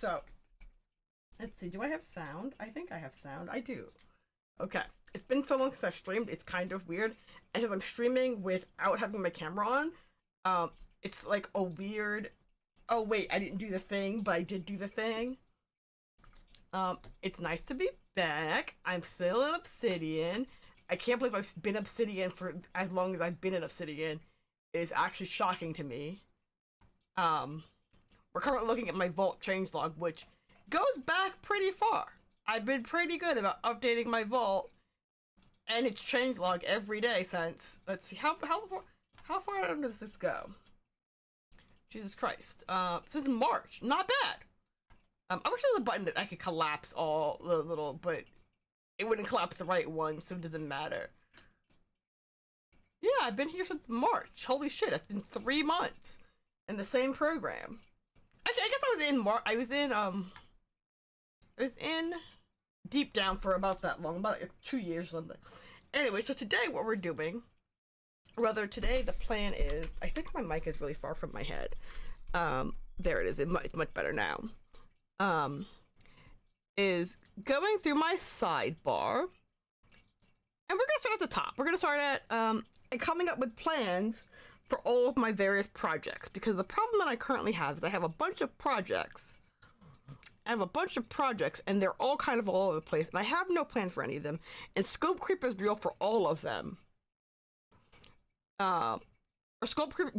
So, let's see. Do I have sound? I think I have sound. I do. Okay. It's been so long since I've streamed. It's kind of weird. And if I'm streaming without having my camera on, it's like a weird. Oh wait, I didn't do the thing, but I did do the thing. It's nice to be back. I'm still in Obsidian. I can't believe I've been Obsidian for as long as I've been in Obsidian. It is actually shocking to me. We're currently looking at my vault changelog, which goes back pretty far. I've been pretty good about updating my vault and its changelog every day since. Let's see, how far down does this go? Jesus Christ. Since March. Not bad. I wish there was a button that I could collapse all the little, but it wouldn't collapse the right one, so it doesn't matter. Yeah, I've been here since March. Holy shit, it's been 3 months in the same program. Actually, I guess I was in I was in Deep Down for about that long, about like 2 years or something. Anyway, so today what we're doing, rather today the plan is, I think my mic is really far from my head. There it is, it's much better now. Is going through my sidebar, and we're gonna start at the top. We're gonna start at coming up with plans for all of my various projects, because the problem that I currently have is I have a bunch of projects. And they're all kind of all over the place, and I have no plan for any of them. And scope creep is real for all of them. Scope creep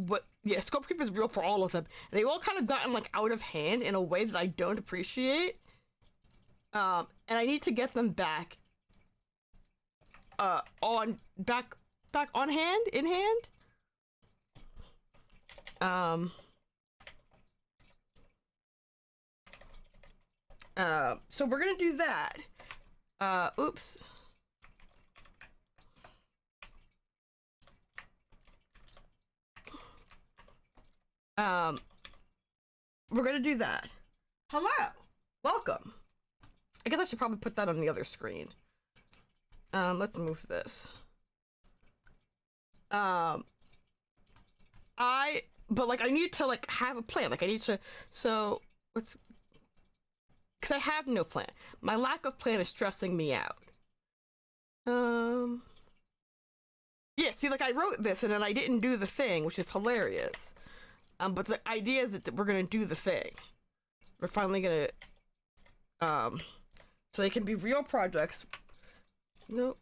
is real for all of them. And they've all kind of gotten like out of hand in a way that I don't appreciate. And I need to get them back back on hand, in hand. So we're gonna do that. Oops. We're gonna do that. Hello, welcome. I guess I should probably put that on the other screen. Let's move this. But like I need to like have a plan. Like I need to, so let's, because I have no plan. My lack of plan is stressing me out. Yeah, see, like I wrote this and then I didn't do the thing, which is hilarious. But the idea is that we're gonna do the thing. We're finally gonna, so they can be real projects. No,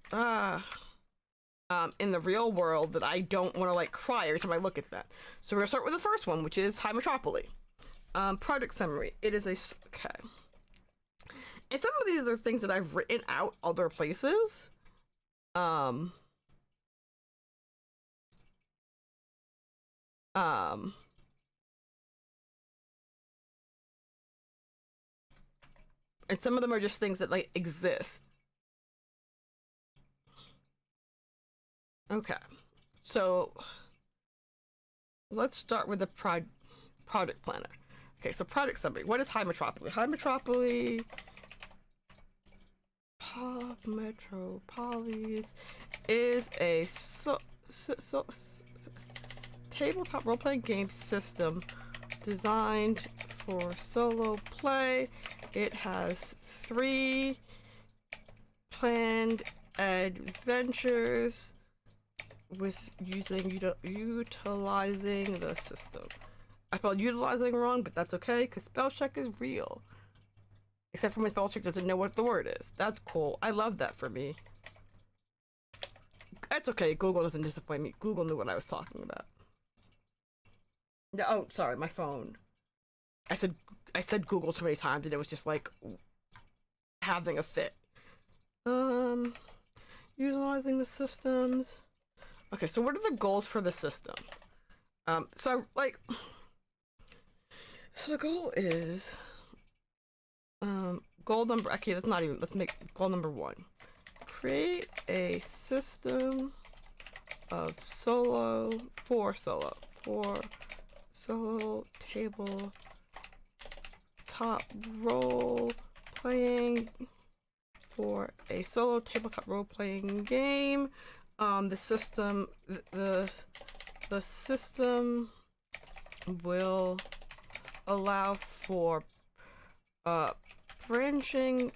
in the real world that I don't want to like cry every time I look at that. So we're gonna start with the first one, which is High Metroply. Project summary. It is okay. And some of these are things that I've written out other places. And some of them are just things that like exist. Okay, so let's start with the project planner. Okay, so project summary. What is High Metroply? High Metroply, Metropolis is a tabletop role-playing game system designed for solo play. It has 3 planned adventures with utilizing the system. I spelled utilizing wrong, but that's okay, because spell check is real. Except for my spell check doesn't know what the word is. That's cool. I love that for me. That's okay. Google doesn't disappoint me. Google knew what I was talking about. No, oh, sorry, my phone. I said Google too many times and it was just like having a fit. Utilizing the systems. Okay, so what are the goals for the system? So the goal is, goal number, okay, let's make goal number 1. Create a system of for solo table top role playing for a solo tabletop role playing game. The system will allow for uh, branching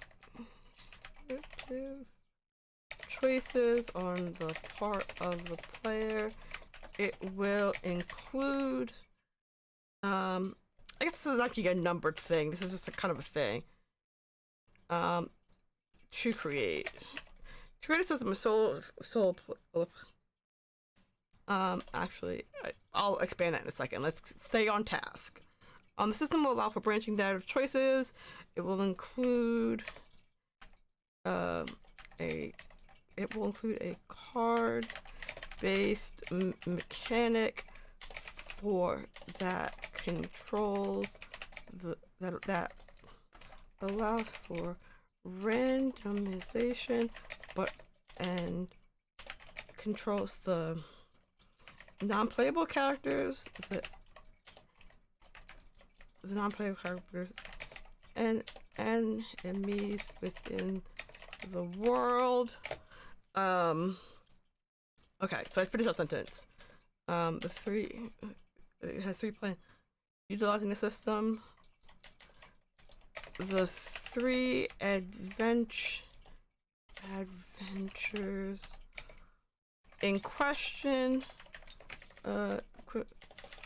choices on the part of the player. It will include, I guess this is actually a numbered thing. This is just a kind of a thing. To create a system of actually, I'll expand that in a second. Let's stay on task. The system will allow for branching narrative choices. It will include a card-based mechanic for that controls that allows for randomization, and controls the non-playable characters, the non-playable characters, and enemies within the world. Okay, so I finished that sentence. It has 3 plans. Utilizing the system, the 3 adventures in question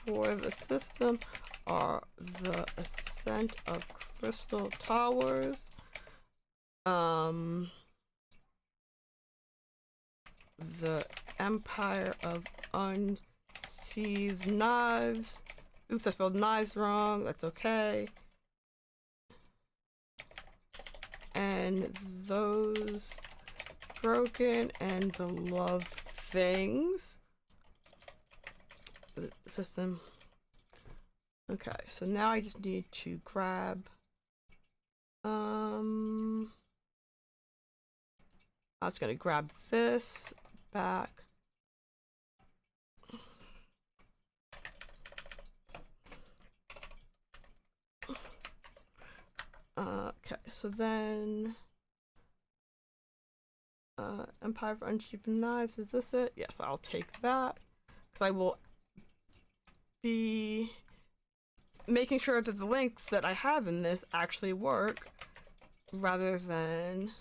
for the system are the Ascent of Crystal Towers, the Empire of Unsheathed Knives. Oops, I spelled knives wrong. That's okay. And those broken and beloved things. The system. Okay, so now I just need to grab. I'm just gonna grab this back. Okay, so then Empire of Unsheathed Knives, is this it? Yes, I'll take that, because I will be making sure that the links that I have in this actually work, rather than,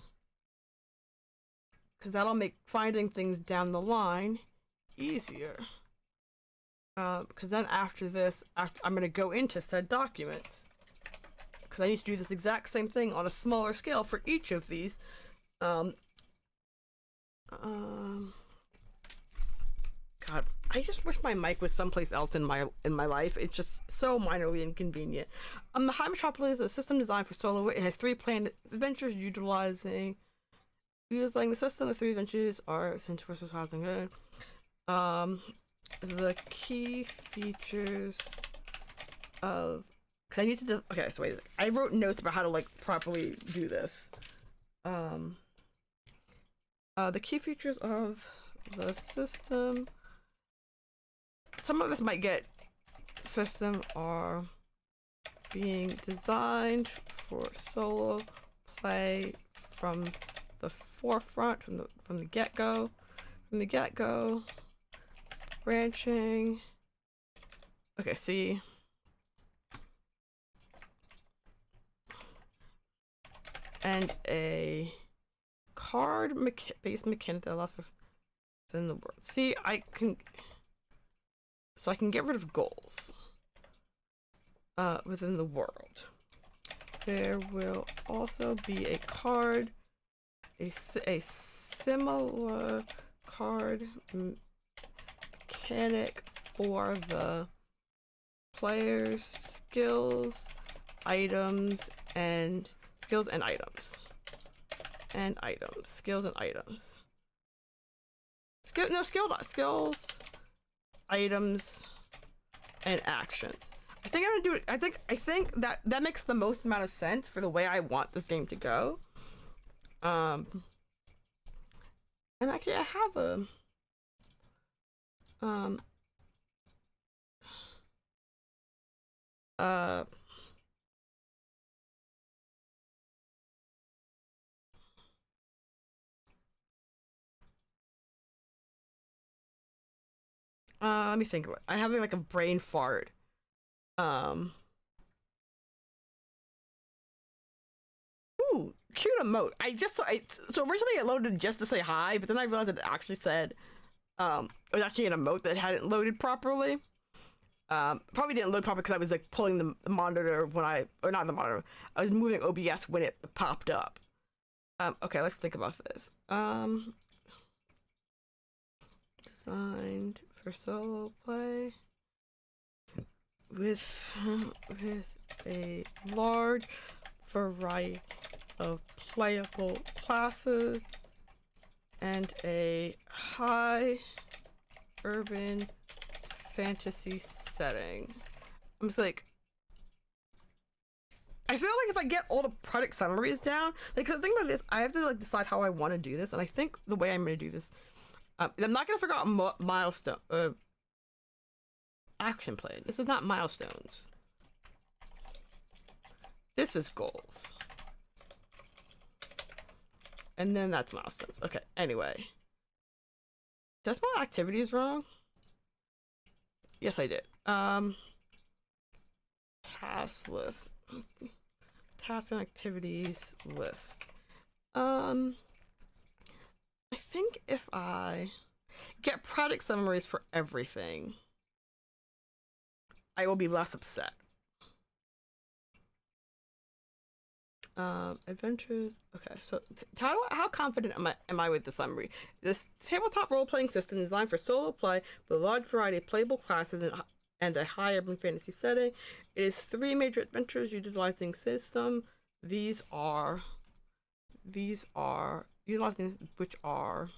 because that'll make finding things down the line easier. Because then after this, I'm going to go into said documents, because I need to do this exact same thing on a smaller scale for each of these. God, I just wish my mic was someplace else in my life. It's just so minorly inconvenient. The High Metroply is a system designed for solo. It has 3 planned adventures utilizing the system. The 3 adventures are Center versus Housing Good. The key features of, because I need to okay, so wait, I wrote notes about how to like properly do this. The key features of the system. Some of this might get system are being designed for solo play from the forefront, from the get-go. Branching. Okay, see. And a card-based mechanic that allows for within the world. See, I can get rid of goals within the world. There will also be a card, a similar card mechanic for the players' skills, items, and skills and items. Skills, items, and actions. I think I'm gonna do it. I think that makes the most amount of sense for the way I want this game to go. And actually, I have a let me think of it. I have like a brain fart. cute emote. So originally it loaded just to say hi, but then I realized that it actually said it was actually an emote that hadn't loaded properly. Probably didn't load properly because I was like pulling the monitor when or not the monitor. I was moving OBS when it popped up. Okay, let's think about this. Designed for solo play with a large variety of playable classes and a high urban fantasy setting. I'm just like, I feel like if I get all the product summaries down, like the thing about it is I have to like decide how I want to do this, and I think the way I'm going to do this, I'm not going to figure out milestone action plan. This is not milestones. This is goals. And then that's milestones. Okay, anyway. Did I spell activities wrong? Yes, I did. Task list. Task and activities list. I think if I get product summaries for everything, I will be less upset. Adventures. Okay, so how confident am I with the summary? This tabletop role-playing system is designed for solo play with a large variety of playable classes and a high urban fantasy setting. It is 3 major adventures utilizing system. These are utilizing which are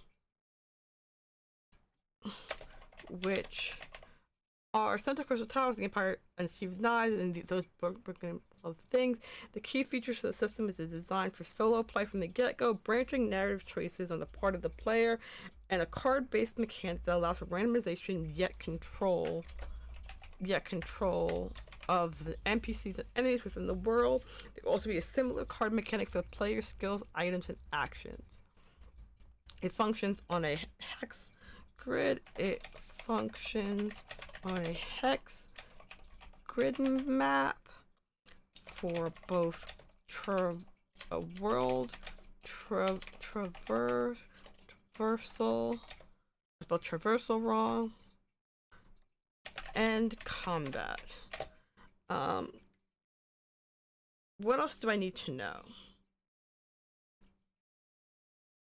Center Crystal Towers, the Empire, and Steve Knives, and those broken of things. The key features of the system is it's designed for solo play from the get-go, branching narrative choices on the part of the player, and a card-based mechanic that allows for randomization yet control of the NPCs and enemies within the world. There will also be a similar card mechanic for the player's skills, items, and actions. It functions on a hex grid. It functions on a hex grid map for both world traversal. I spelled traversal wrong. And combat. What else do I need to know?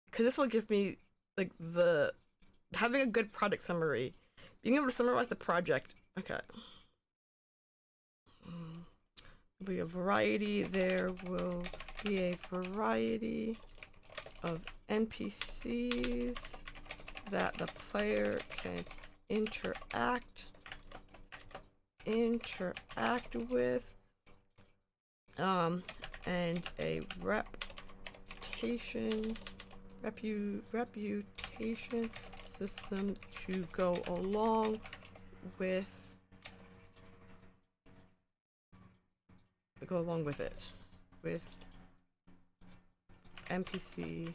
Because this will give me like having a good product summary, being able to summarize the project. Okay. There'll be a variety. There will be a variety of NPCs that the player can interact with, and a reputation system to go along with it with NPC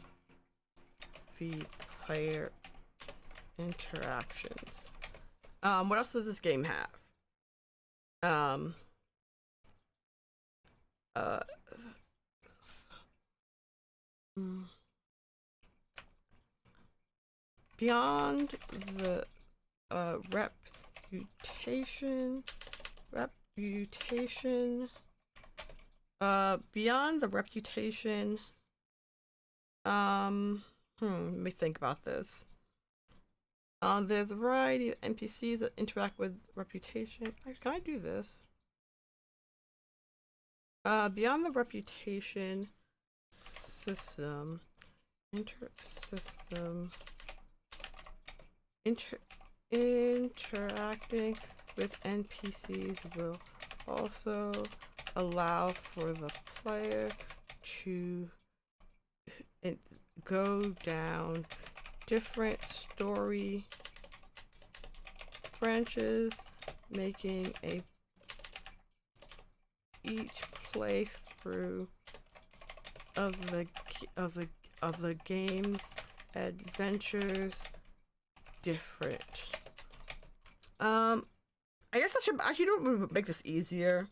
player interactions. What else does this game have? Beyond the reputation, beyond the reputation, let me think about this. There's a variety of NPCs that interact with reputation. Can I do this? Beyond the reputation system, interacting with NPCs will also allow for the player to go down different story branches, making each playthrough of the game's adventures different. I guess I should actually don't make this easier.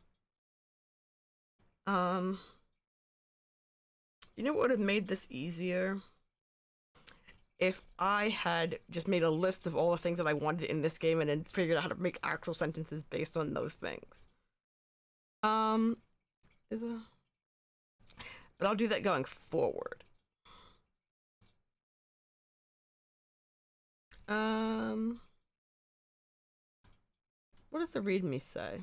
You know what would have made this easier? If I had just made a list of all the things that I wanted in this game and then figured out how to make actual sentences based on those things. But I'll do that going forward. What does the README say?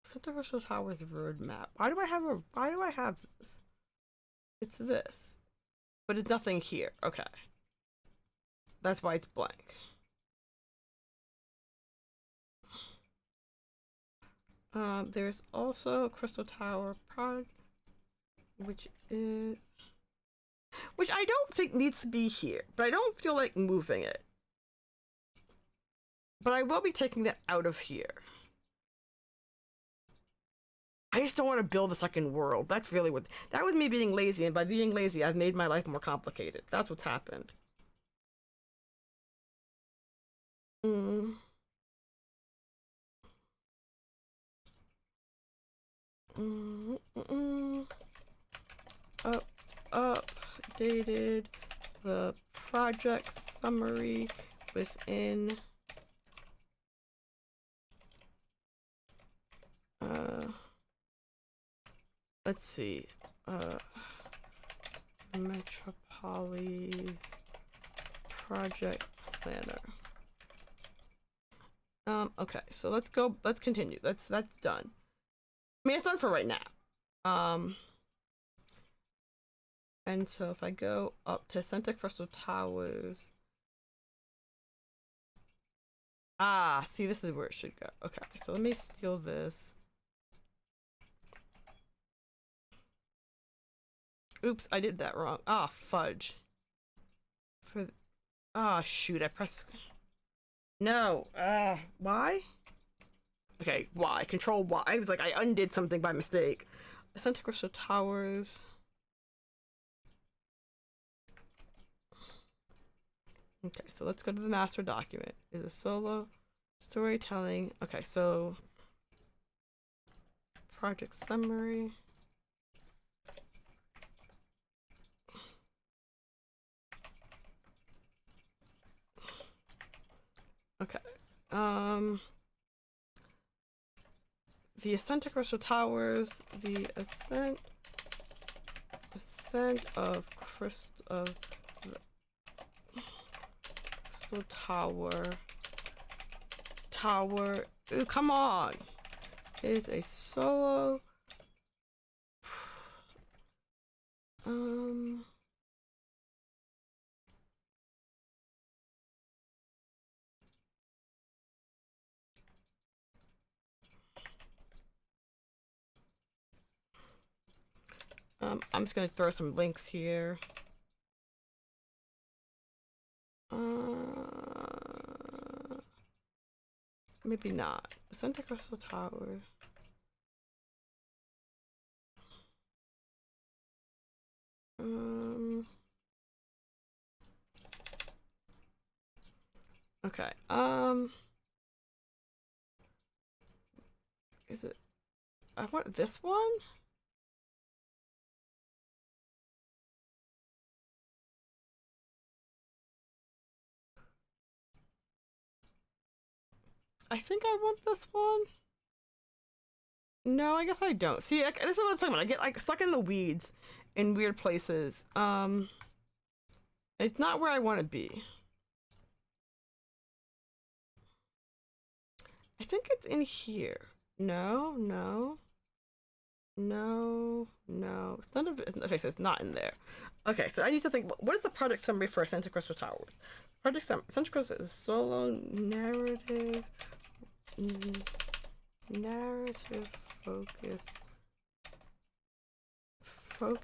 Central Towers roadmap. Why do I have this? It's this. But it's nothing here. Okay. That's why it's blank. There's also Crystal Tower Prod, which I don't think needs to be here, but I don't feel like moving it. But I will be taking that out of here. I just don't want to build a second world. That's really what... That was me being lazy, and by being lazy, I've made my life more complicated. That's what's happened. Updated the project summary within... let's see, Metropoly's project planner. Okay, so let's continue. That's done. I mean, it's done for right now. And so if I go up to Santa Crystal Towers, see, this is where it should go. Okay, so let me steal this. Oops, I did that wrong. Ah, fudge. Shoot, I pressed... No, why? Okay, Y. Control Y. I was like, I undid something by mistake. Santa Crystal Towers. Okay, so let's go to the master document. Is a solo storytelling. Okay, so project summary. Okay. The Ascent to Crystal Towers, the ascent of Crystal Tower. Ooh, come on. Is a solo. I'm just gonna throw some links here. Maybe not. Santa Crystal Tower. Okay. Is it? I want this one. I think I want this one. No, I guess I don't. See, this is what I'm talking about. I get like stuck in the weeds in weird places. It's not where I want to be. I think it's in here. No. It's none of it. Okay, so it's not in there. Okay, so I need to think. What is the project summary for Santa Crystal Towers? Project summary. Santa Crystal is solo narrative. Narrative focus. Oh,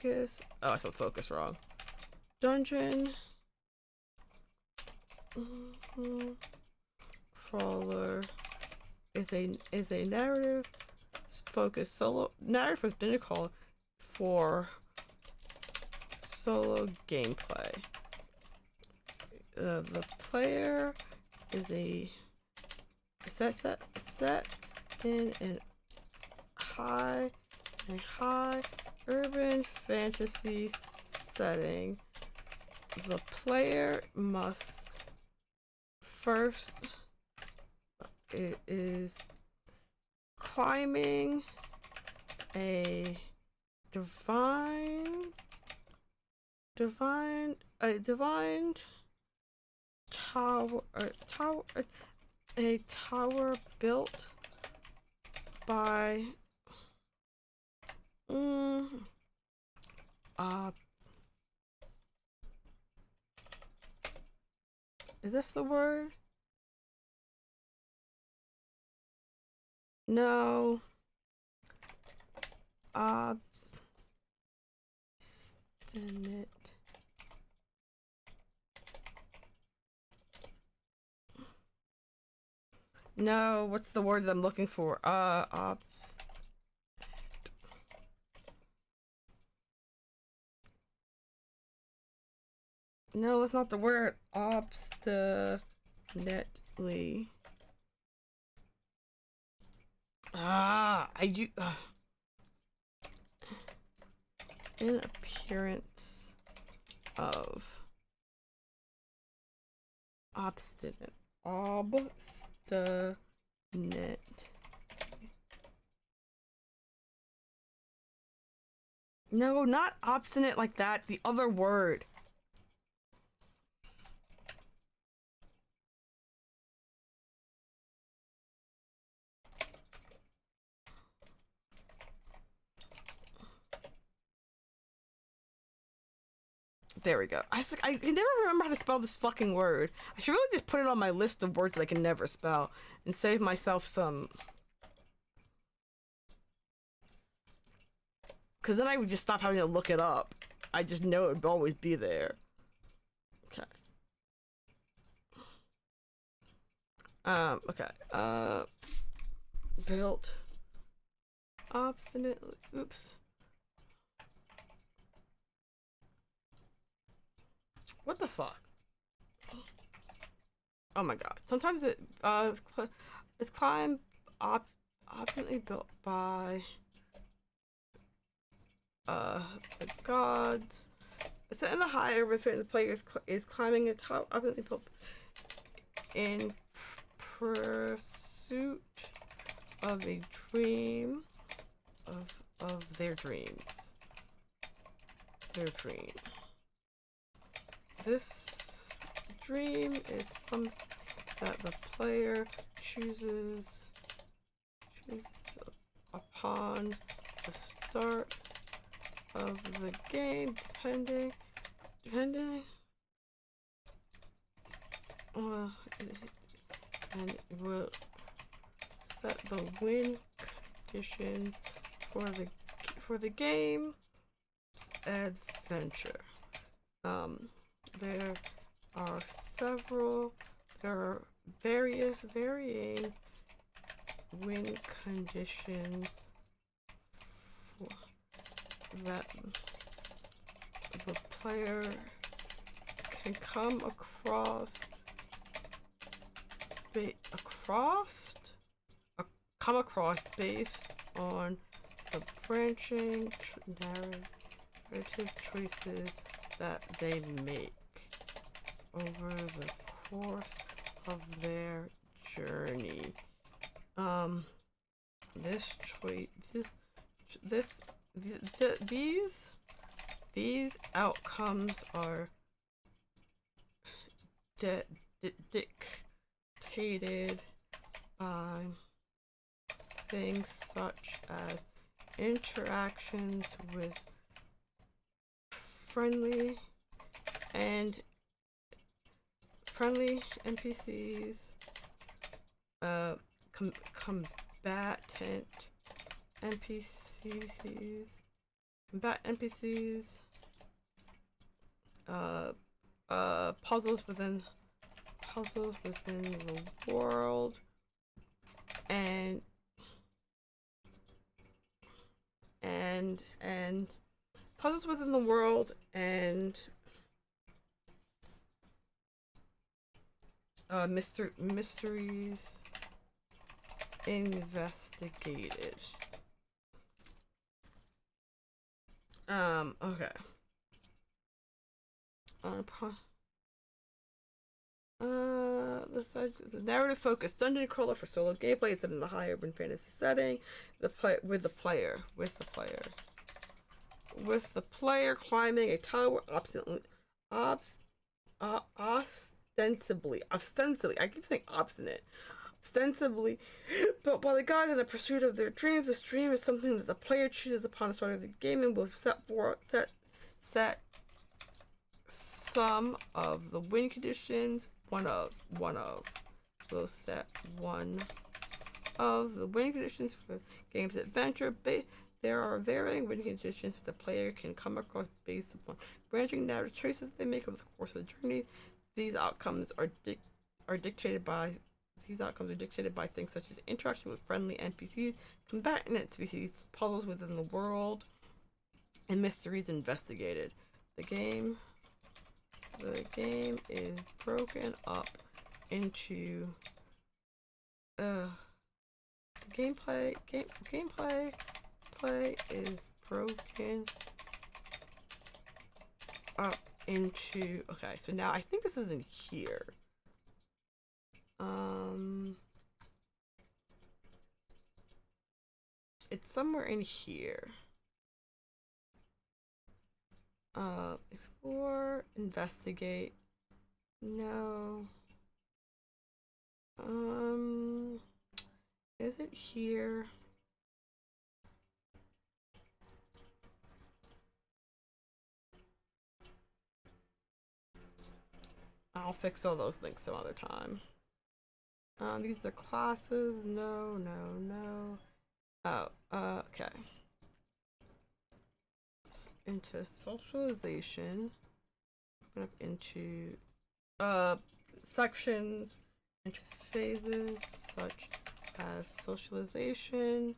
I spelled focus wrong. Dungeon crawler is a narrative focus solo narrative dinner call for solo gameplay. The player is a set in a high urban fantasy setting. The player must first is climbing a divine tower, a tower built by is this the word? No. Obstinate. No, what's the word that I'm looking for? No, it's not the word. Obstinately. In appearance of obstinate. No, not obstinate like that. The other word. There we go. I never remember how to spell this fucking word. I should really just put it on my list of words that I can never spell and save myself some. Because then I would just stop having to look it up. I just know it would always be there. Okay. Okay. Built. Obstinately. Oops. What the fuck? Oh my god. Sometimes it's obstinately built by the gods. It's in a higher within the player is climbing a top obstinately built in pursuit of a dream of their dreams. Their dream. This dream is something that the player chooses upon the start of the game, depending and it will set the win condition for the game's adventure. There are varying win conditions that the player can come across based on the branching narrative choices that they make over the course of their journey. These outcomes are dictated by things such as interactions with friendly NPCs, combatant NPCs, puzzles within the world, and puzzles within the world and Mysteries investigated. Okay. The narrative focused dungeon crawler for solo gameplay is set in a high urban fantasy setting. With the player climbing a tower ostensibly, I keep saying obstinate, ostensibly built by the guys in the pursuit of their dreams. This dream is something that the player chooses upon the start of the game and will set some of the win conditions. We'll set one of the win conditions for the game's adventure. There are varying win conditions that the player can come across based upon branching narrative choices they make over the course of the journey. These outcomes are dictated by things such as interaction with friendly NPCs, combatant NPCs, puzzles within the world, and mysteries investigated. The game is broken up into gameplay is broken up into, okay, so now I think this is in here. It's somewhere in here. Explore, investigate. No. Is it here? I'll fix all those links some other time. These are classes. No. Oh, okay. Into socialization. Open up into sections, into phases such as socialization,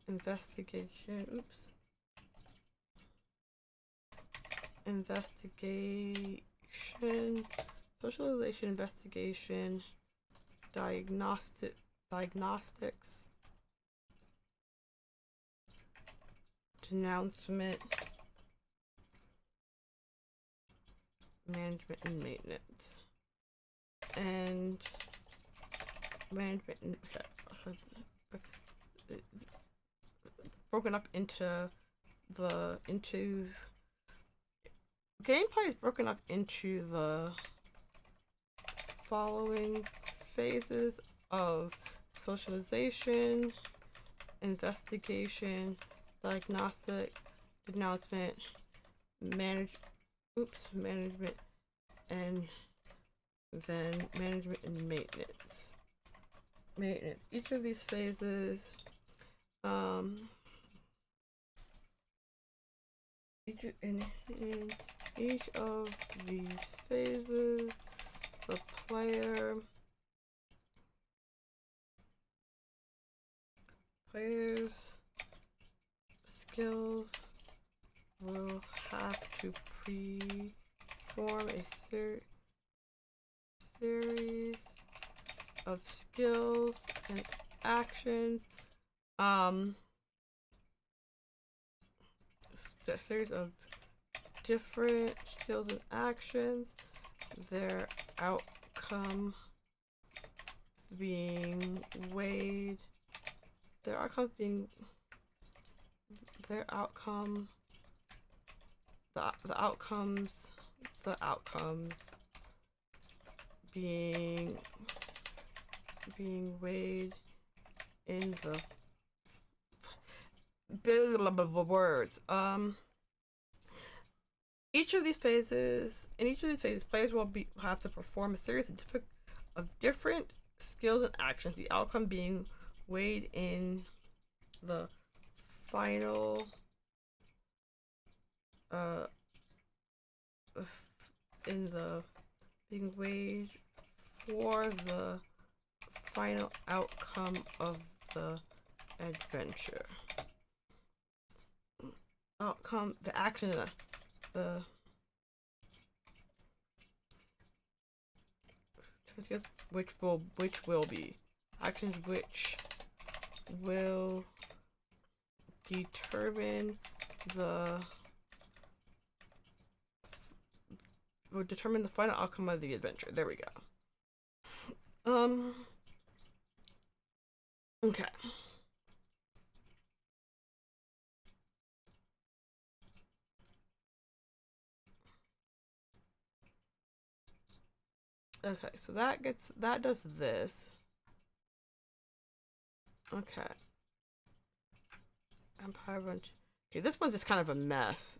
investigation, socialization, investigation, diagnostics, denouncement, management and maintenance, and management and, okay. Broken up into gameplay is broken up into the following phases of socialization, investigation, diagnostic, denouncement, management, and then management and maintenance. Each of these phases, in each of these phases, the player's skills will have to perform a series of skills and actions. A series of different skills and actions. Their outcome being weighed. The outcomes being weighed in the words. In each of these phases, players will have to perform a series of different skills and actions. The outcome being weighed in the final being weighed for the final outcome of the adventure. The action, which will be actions which will determine the final outcome of the adventure. There we go. Okay. Okay, so that does this. Okay. Empire Bunch. Okay, this one's just kind of a mess.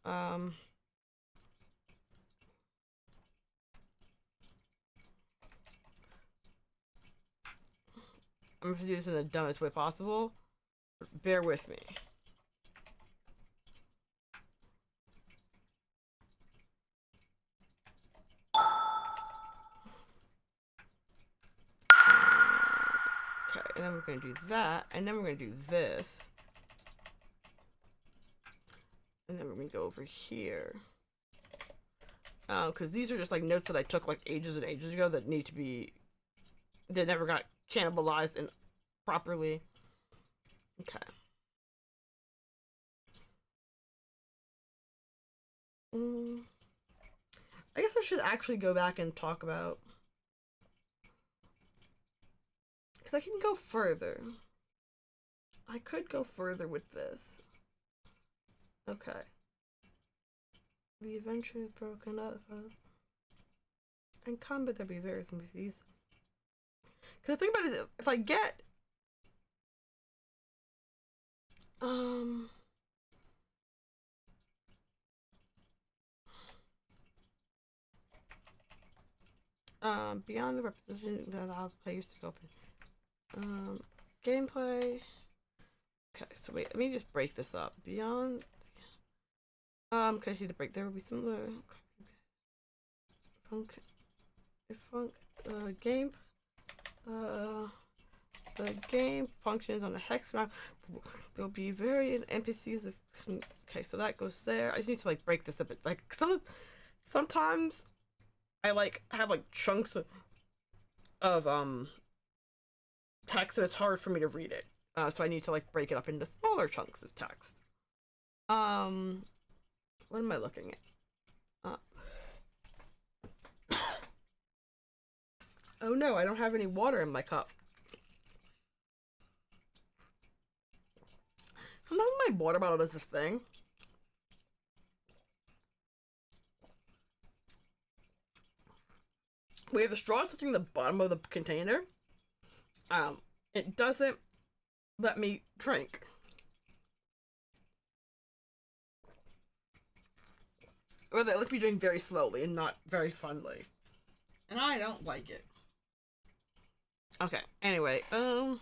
I'm gonna do this in the dumbest way possible. Bear with me. Okay, and then we're gonna do that, and then we're gonna do this. And then we're gonna go over here. Because these are just like notes that I took like ages and ages ago that need to be, that never got cannibalized and properly. Okay. I guess I should actually go back and talk about, because I can go further. I could go further with this. Okay. The adventure is broken up. In combat, there'll be various NPCs. Because the thing about it is, if I get beyond the representation that allows players to go open. Gameplay. Okay, so wait, let me just break this up. Beyond can I see the break? There will be similar game. The game functions on the hex map. There'll be variant NPCs that can, okay, so that goes there. I just need to like break this up. Like sometimes I like have like chunks of text and it's hard for me to read it. So I need to like break it up into smaller chunks of text. What am I looking at? Oh no, I don't have any water in my cup. Sometimes my water bottle does this thing. We have the straw touching the bottom of the container. It doesn't let me drink. Or that lets me drink very slowly and not very funnily. And I don't like it. Okay, anyway, okay.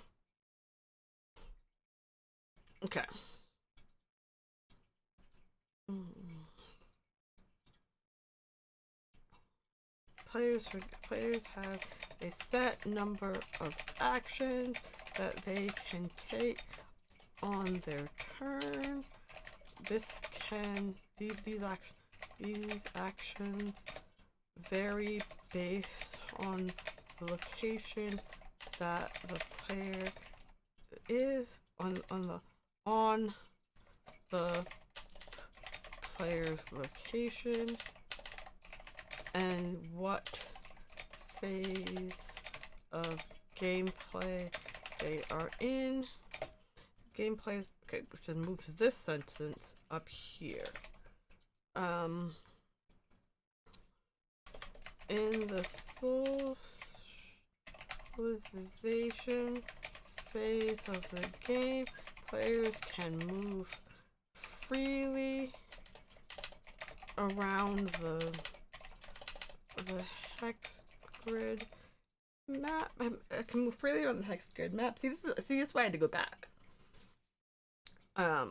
Players have a set number of actions that they can take on their turn. These actions vary based on the location that the player is on the player's location and what phase of gameplay they are in. Gameplay, okay, which then moves this sentence up here. In the socialization phase of the game, players can move freely around the hex grid map. I can move freely around the hex grid map. See, this is why I had to go back. I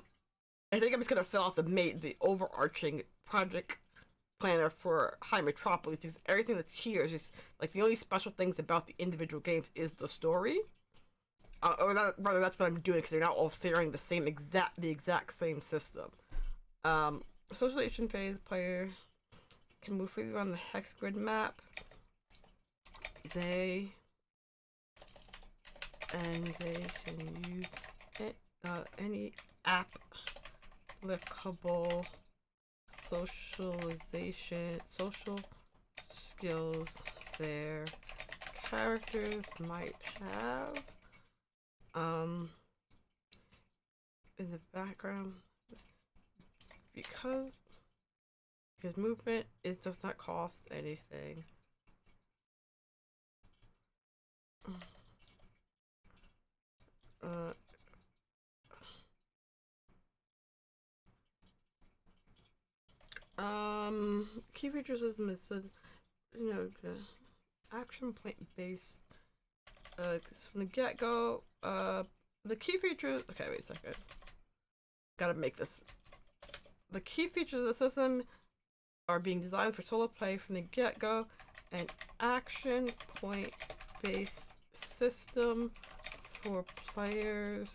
think I'm just gonna fill out the overarching project planner for High Metropoly, because everything that's here is just like the only special things about the individual games is the story. Or rather, that's what I'm doing, because they're not all sharing the exact same system. Socialization phase, player can move freely around the hex grid map. they can use it, any applicable social skills their characters might have. In the background, because his movement does not cost anything. Key features is action point based. From the get go, the key features. Okay, wait a second. Gotta make this. The key features of the system are being designed for solo play from the get go. An action point based system for players.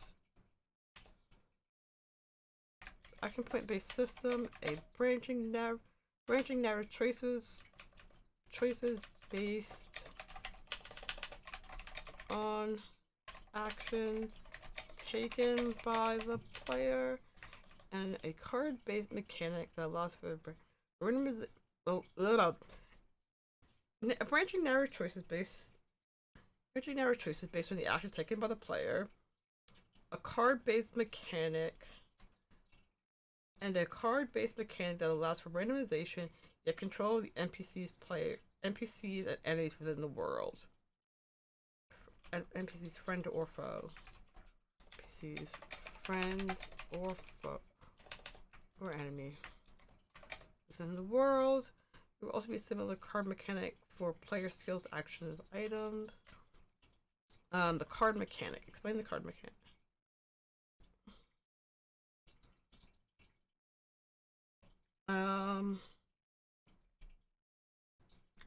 Action point based system, a branching narrow choices based on actions taken by the player, and a card based mechanic that allows for randomization. Branching narrow choices based on the actions taken by the player, a card based mechanic. And a card-based mechanic that allows for randomization, yet control of the NPCs and enemies within the world. NPCs friend or foe. NPCs friend or foe or enemy within the world. There will also be a similar card mechanic for player skills, actions, items. The card mechanic. Explain the card mechanic.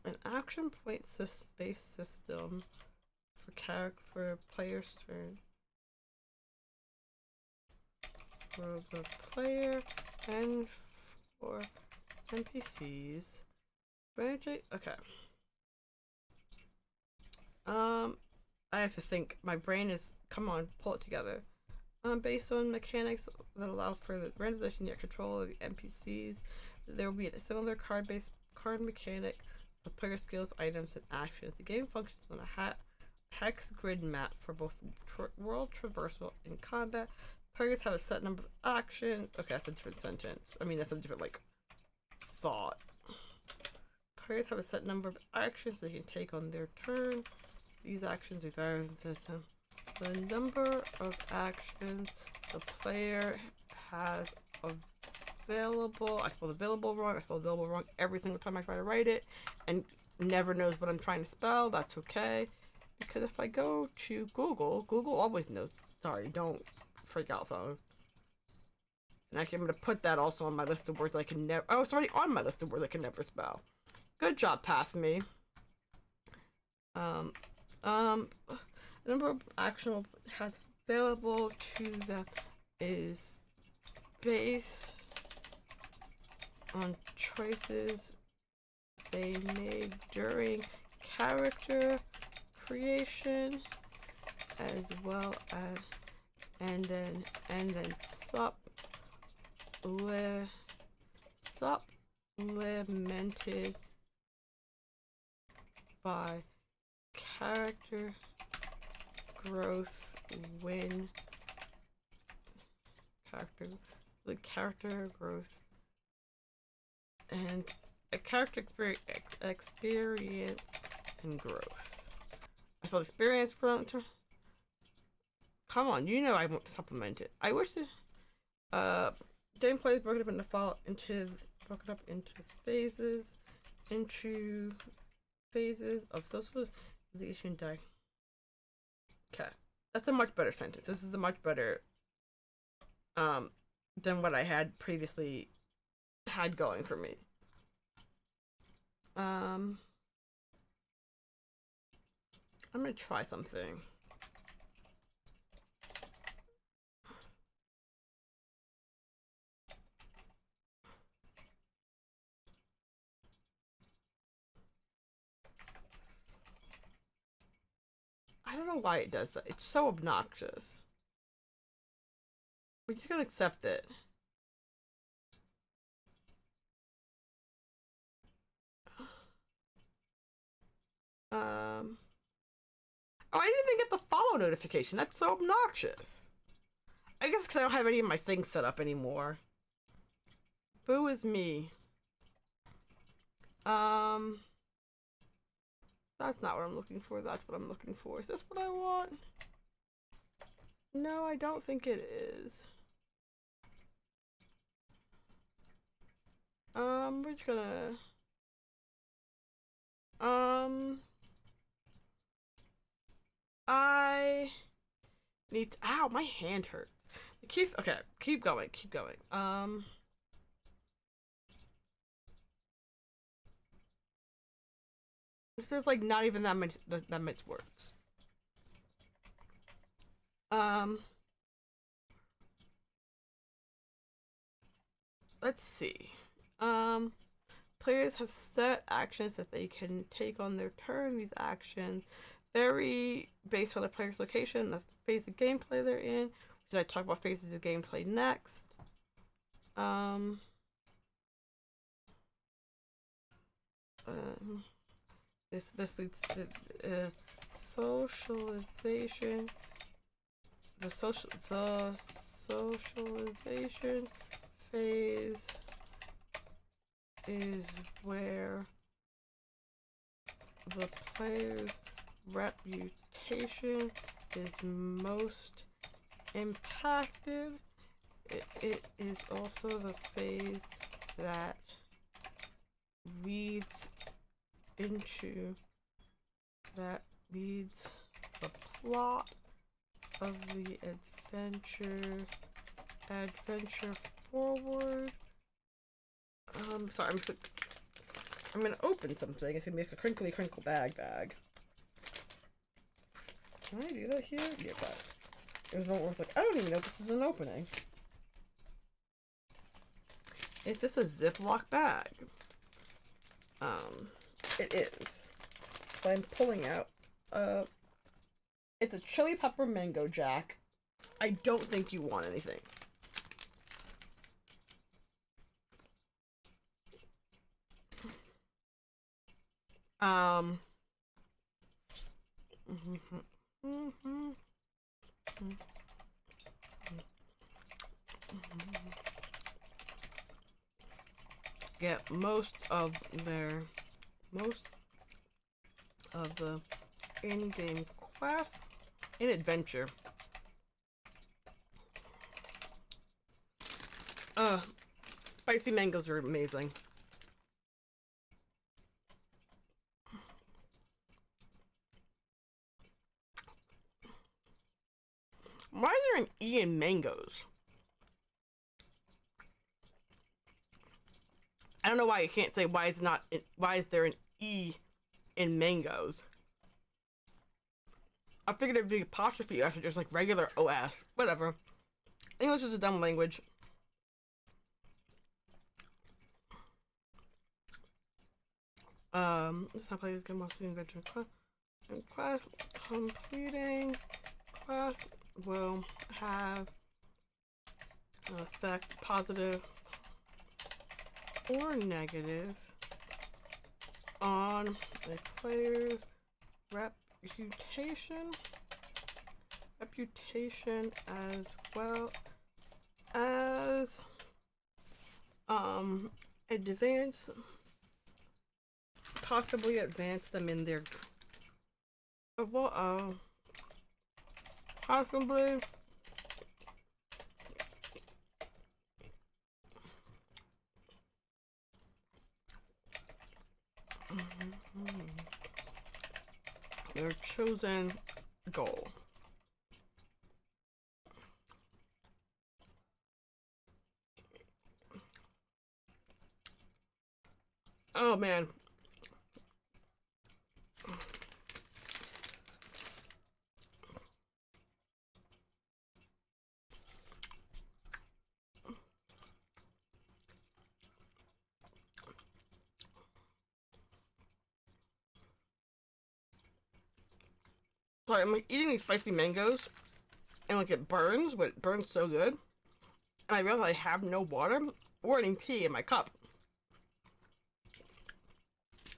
An action point based system for player's turn. For the player and for NPCs. Okay. I have to think. My brain is. Come on, pull it together. Based on mechanics that allow for the randomization yet control of the NPCs, there will be a similar card-based card mechanic with player skills, items, and actions. The game functions on a hex grid map for both world traversal and combat. Players have a set number of actions. Okay, that's a different sentence. I mean, that's a different, thought. Players have a set number of actions they can take on their turn. These actions are vary the number of actions the player has available. I spelled available wrong. I spelled available wrong every single time I try to write it, and never knows what I'm trying to spell. That's okay, because if I go to Google always knows. Sorry, don't freak out, phone. And actually, I'm gonna put that also on my list of words I can never. Oh, it's already on my list of words I can never spell. Good job, past me. The number of actionable has available to them is based on choices they made during character creation, as well as and then supplemented by character growth character growth and a character experience and growth. I spelled experience front. Come on, you know I want to supplement it. I wish the gameplay is broken up into phases of socialization. Okay, that's a much better sentence. This is a much better than what I had previously had going for me. I'm gonna try something. I don't know why it does that. It's so obnoxious. We're just gonna accept it. Oh, I didn't even get the follow notification. That's so obnoxious. I guess because I don't have any of my things set up anymore. Boo is me. That's not what I'm looking for. That's what I'm looking for. Is this what I want? No, I don't think it is. We're just gonna... I need to... Ow, my hand hurts. Okay, keep going, keep going. This is like not even that much words. Let's see. Players have set actions that they can take on their turn. These actions vary based on the player's location and the phase of gameplay they're in. Should I talk about phases of gameplay next? This leads to socialization. The socialization phase is where the player's reputation is most impacted. It is also the phase that leads the plot of the adventure forward. Sorry, I'm gonna open something. It's gonna be like a crinkly crinkle bag. Can I do that here? Yeah, but it was one where it's like, I don't even know if this is an opening. Is this a Ziploc bag? It is. So I'm pulling out, it's a chili pepper mango jack. I don't think you want anything. Get most of the in-game quests in adventure. Spicy mangoes are amazing. Why is there an E in mangoes? I don't know why you can't say why is there an E in mangoes? I figured it'd be apostrophe S or just like regular OS. Whatever. English is a dumb language. Let's not play this game. Adventure quest. Completing quest will have an effect, positive or negative, on a player's reputation as well as possibly advance them in their possibly their chosen goal. Oh man. Sorry, I'm like eating these spicy mangoes, and like it burns, but it burns so good. And I realize I have no water or any tea in my cup.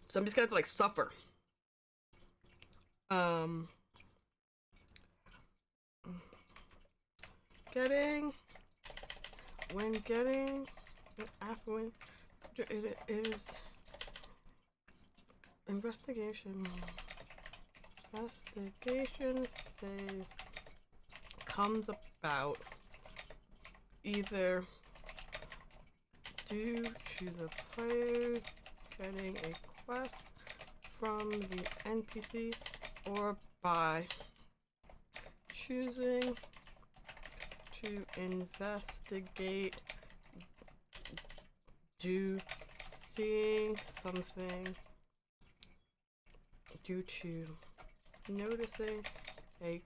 So I'm just gonna have to like suffer. When it is investigation phase comes about either due to the players getting a quest from the NPC or by choosing to investigate due seeing something due to noticing a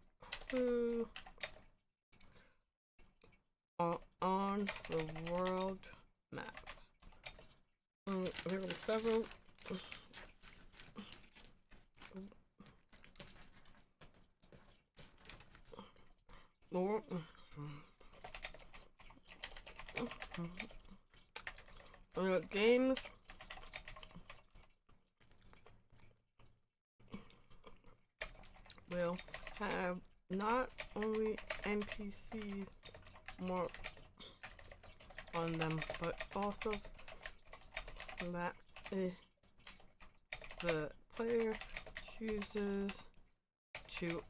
clue on the world map. There were several more games will have not only NPCs more on them, but also that if the player chooses to,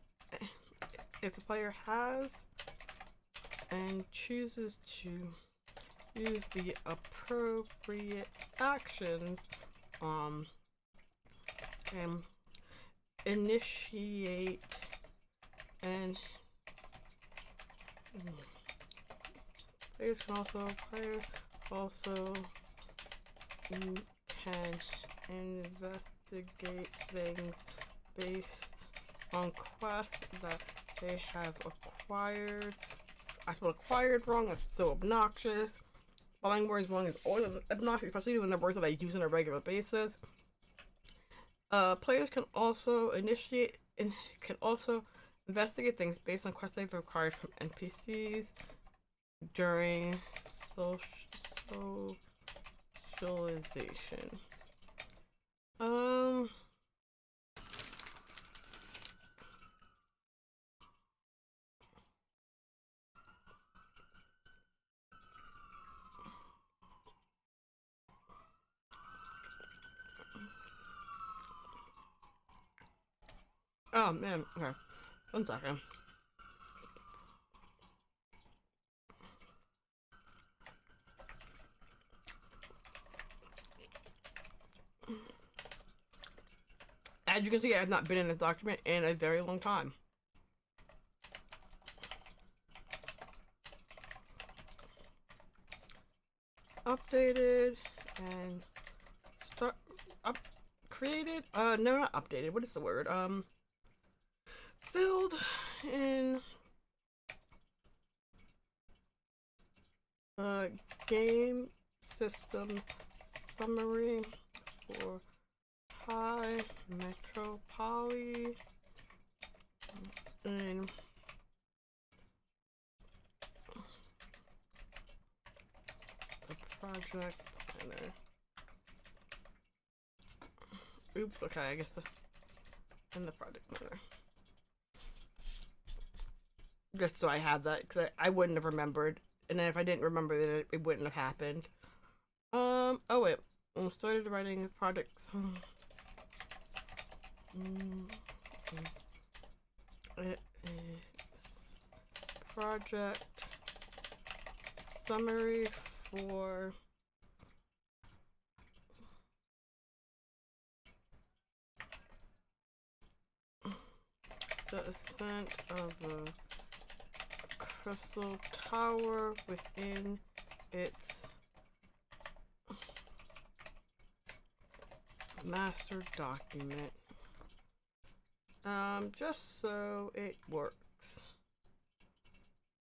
if the player has and chooses to use the appropriate actions, and initiate and players also can investigate things based on quests that they have acquired. I spelled acquired wrong, that's so obnoxious. Spelling words wrong is always obnoxious, especially when the words that I use on a regular basis. Players can also investigate things based on quests they've acquired from NPCs during socialization. Oh man, okay. 1 second. As you can see, I have not been in a document in a very long time. Updated and created. No, not updated. What is the word? Filled in game system summary for High Metroply and the project planner. Oops, okay, I guess in the project planner. Just so I had that, because I wouldn't have remembered. And then if I didn't remember, then it wouldn't have happened. Oh wait. I started writing projects. It is project summary for the ascent of the crystal tower within its master document. Just so it works.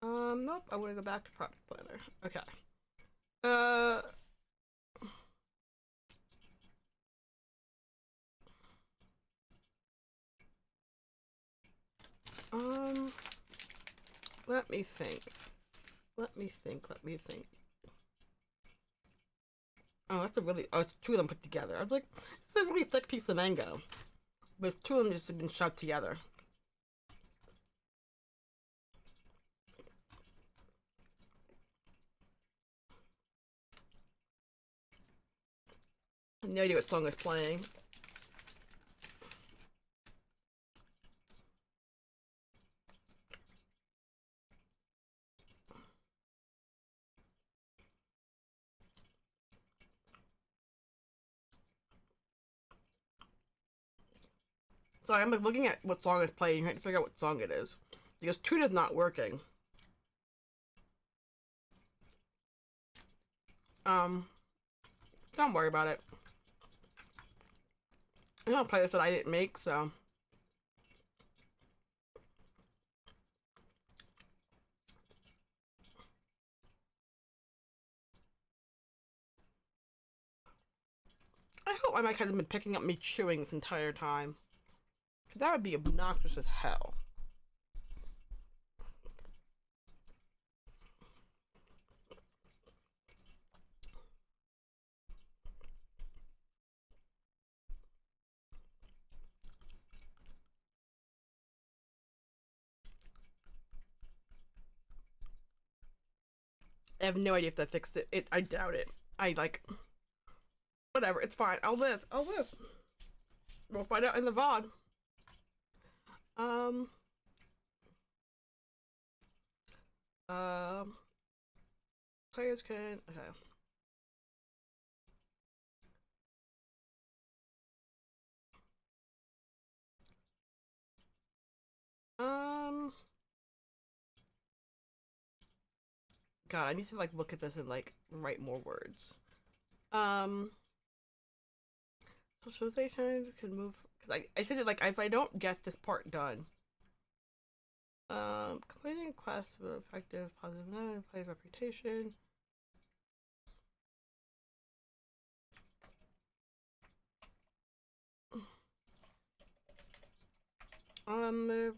Nope, I want to go back to project planner. Okay. Let me think. Let me think. Oh, that's a really. Oh, it's two of them put together. I was like, it's a really thick piece of mango. But two of them just have been shot together. I have no idea what song is playing. So I'm like looking at what song is playing, trying to figure out what song it is. Because tune is not working. Don't worry about it. I don't play this that I didn't make, so. I hope my mic hasn't been picking up me chewing this entire time. Cause that would be obnoxious as hell. I have no idea if that fixed it. I doubt it. I like. Whatever, it's fine. I'll live. We'll find out in the VOD. Um. Players can. Okay. God, I need to like look at this and like write more words. Socialization can move because I should like if I don't get this part done. Completing quests with effective positive player's reputation. The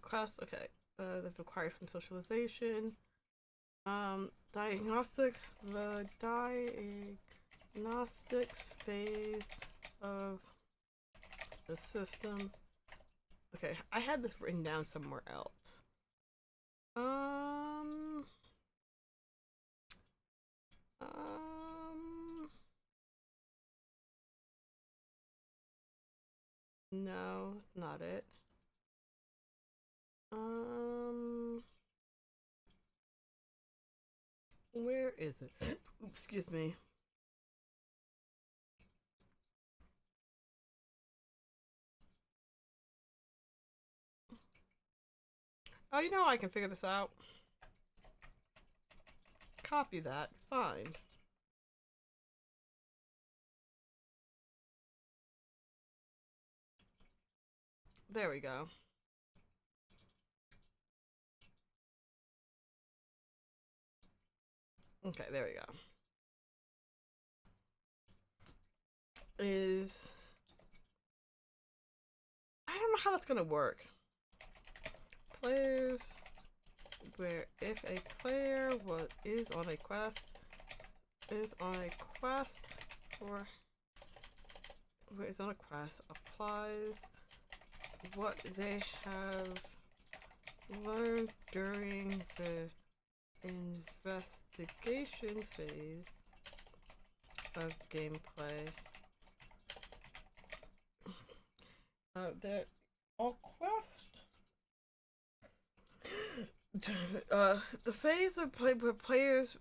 quest, okay. That's required from socialization. Diagnostics. The diagnostics phase of the system. Okay, I had this written down somewhere else. No, not it. Where is it? Oops, excuse me. Oh, you know I can figure this out. Copy that. Fine. There we go. Okay, there we go. I don't know how that's gonna work. Players, where if a player is on a quest applies what they have learned during the investigation phase of gameplay. The the phase of play where players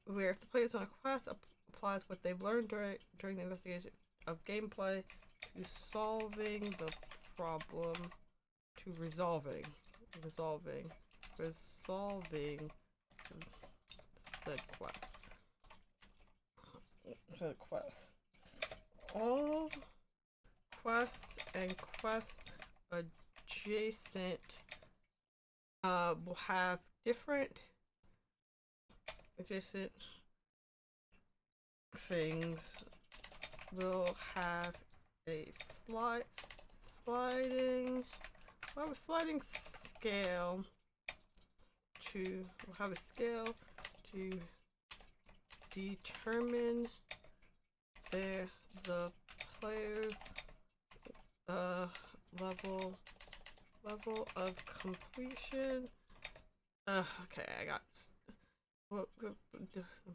where if the players on a quest applies what they've learned during the investigation of gameplay to solving the problem to resolving said quest. All quest and quest adjacent will have different adjacent things will have a sliding, we'll have a sliding scale to, we'll have a scale to determine the player's level of completion. Okay, I got what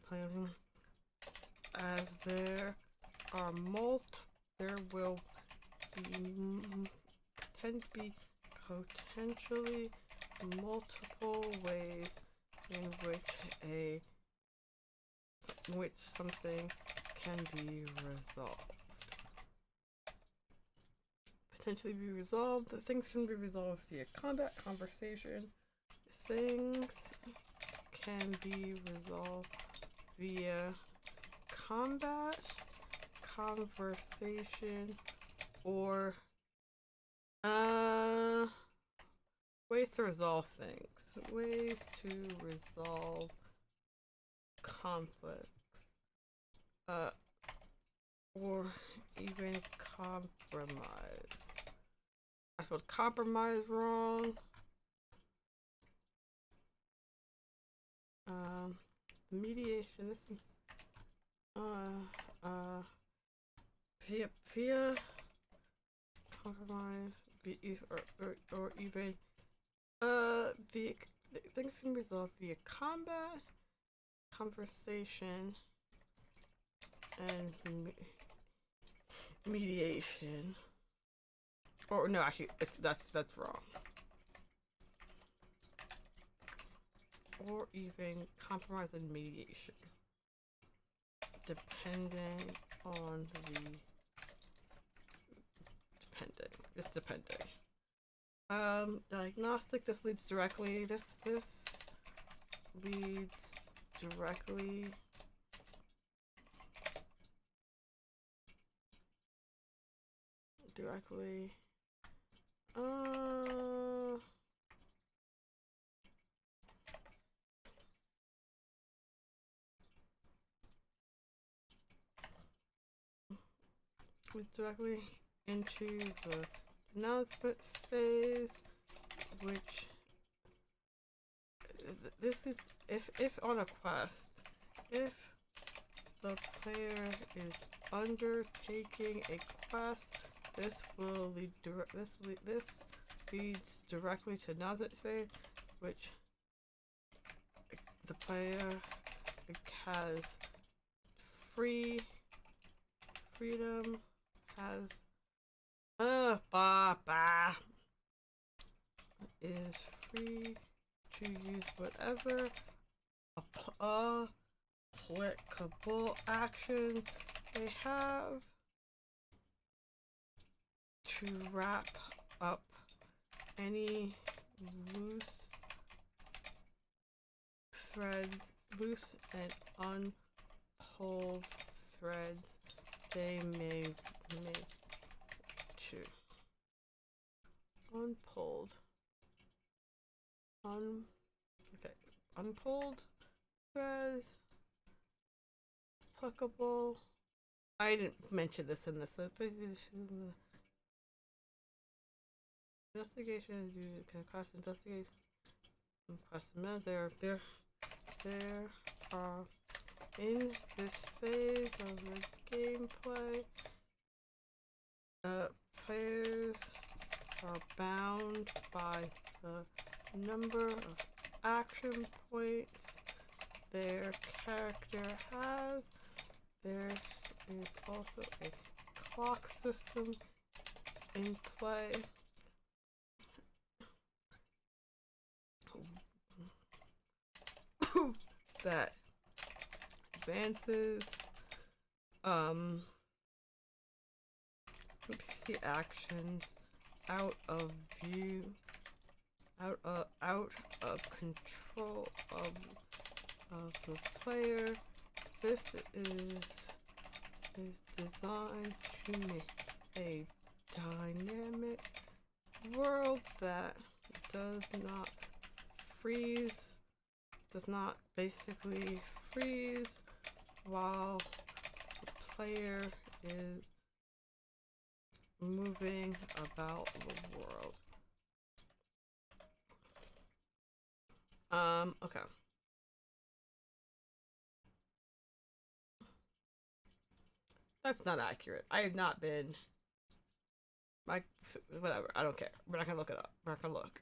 playing as there are there will be potentially multiple ways in which something can be resolved. Potentially be resolved. Things can be resolved via combat, conversation. Things can be resolved via combat, conversation, or ways to resolve things. Ways to resolve conflicts. Or even compromise. I spelled compromise wrong. Mediation. This via compromise, or even the things can be resolved via combat, conversation, and mediation. Or no, actually, that's wrong. Or even compromise and mediation, depending on depending. Diagnostic. This leads directly. This leads directly. Leads directly into the announcement phase, which this is if on a quest, if the player is undertaking a quest, this will lead this leads directly to announcement phase, which the player has freedom has is free to use whatever applicable actions they have to wrap up any loose and unpulled threads they may make to unpulled threads applicable. I didn't mention this in this. Investigation is due to class investigation. There are in this phase of the gameplay, players are bound by the number of action points their character has. There is also a clock system in play. That advances the actions out of view, out of control of the player. This is designed to make a dynamic world that does not basically freeze while the player is moving about the world. Okay. That's not accurate. I have not been. Like, whatever. I don't care. We're not gonna look it up. We're not gonna look.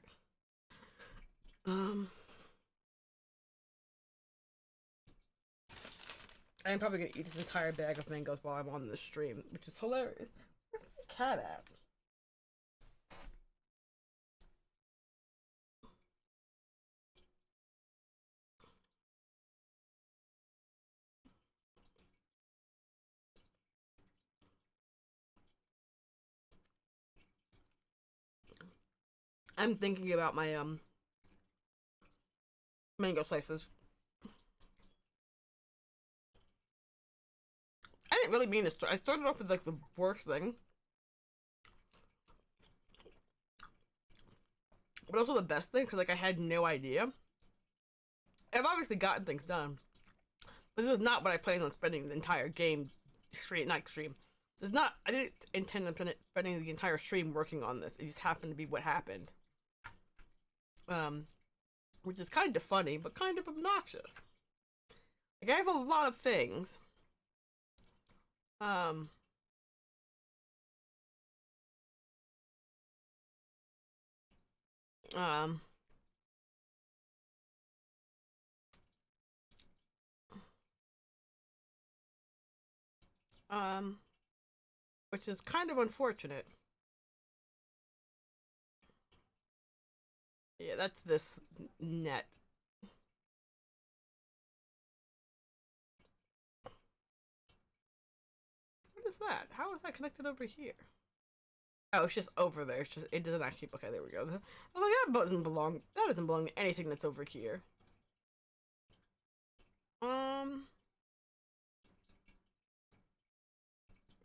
I'm probably gonna eat this entire bag of mangoes while I'm on the stream, which is hilarious. Where's the cat at? I'm thinking about my mango slices. I didn't really mean to start. I started off with like the worst thing, but also the best thing because like I had no idea. I've obviously gotten things done, but this was not what I planned on spending the entire game stream, not stream. This is not. I didn't intend on spending the entire stream working on this. It just happened to be what happened. Which is kind of funny, but kind of obnoxious. Like I have a lot of things. Um. Um. Which is kind of unfortunate. Yeah, that's this net. What is that? How is that connected over here? Oh, it's just over there. It's just it doesn't actually. Okay, there we go. I'm like that doesn't belong. That doesn't belong to anything that's over here.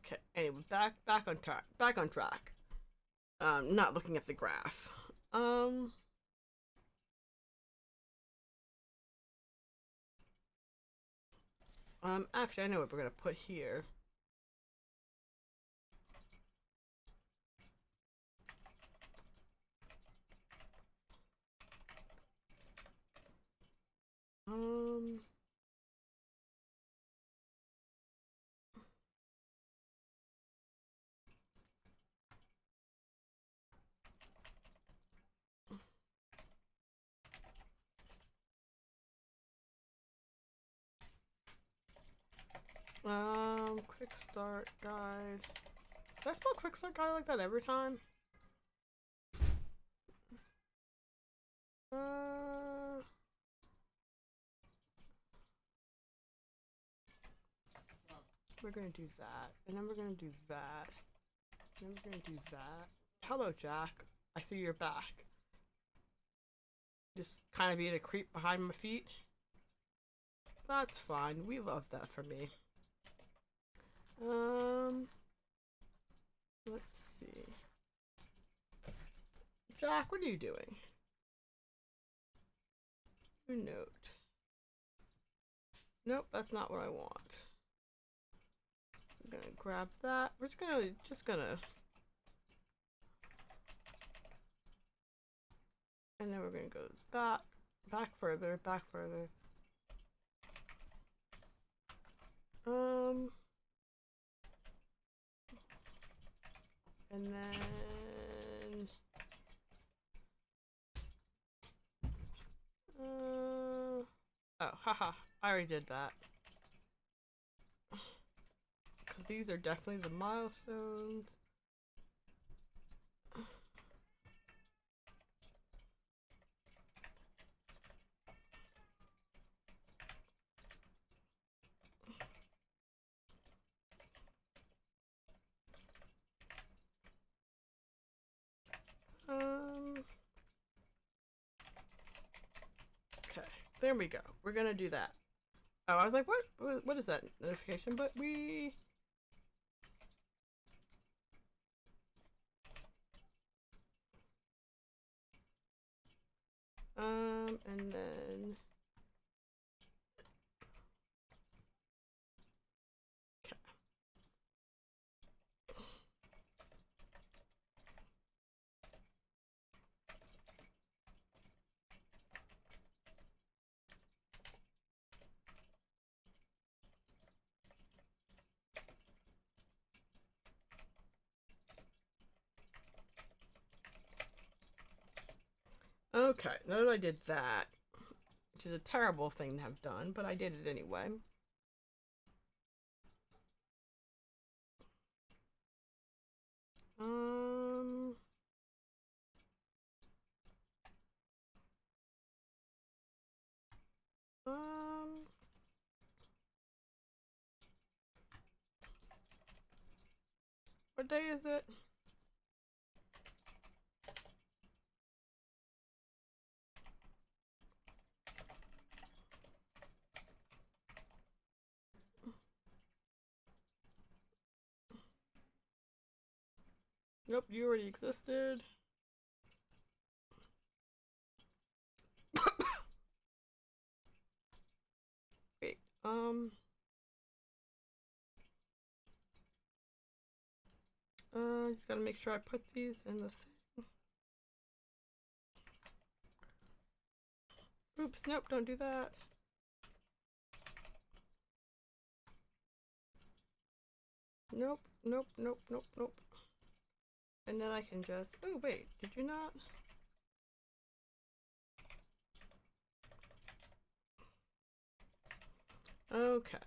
Okay. Anyway, back on track. Back on track. Not looking at the graph. Actually, I know what we're gonna put here. Um. Quick start guide. Did I spell quick start guide like that every time? We're gonna do that, and then we're gonna do that, and then we're gonna do that. Hello, Jack. I see you're back. Just kind of being a creep behind my feet. That's fine. We love that for me. Let's see. Jack, what are you doing? Your note. Nope, that's not what I want. I'm gonna grab that. We're just gonna. And then we're gonna go back further, back further. And then oh, haha, I already did that. Cause these are definitely the milestones. Okay, there we go. We're gonna do that. Oh, I was like, what is that notification? But we. And then. Okay. Okay, now that I did that, which is a terrible thing to have done, but I did it anyway. Um, um, what day is it? Nope, you already existed. Wait, just gotta make sure I put these in the thing. Oops, nope, don't do that. Nope, nope, nope, nope, nope. And then I can just, oh wait, did you not? Okay.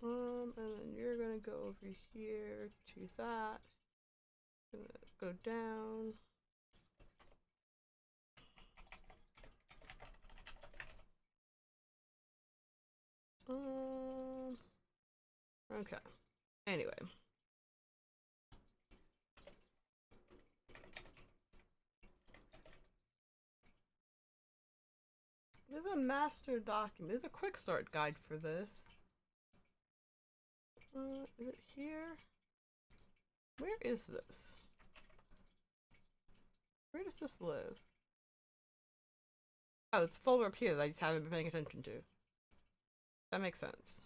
And then you're gonna go over here to that. Gonna go down. Okay. Anyway. There's a master document. There's a quick start guide for this. Is it here? Where is this? Where does this live? Oh, it's a folder up here that I just haven't been paying attention to. That makes sense.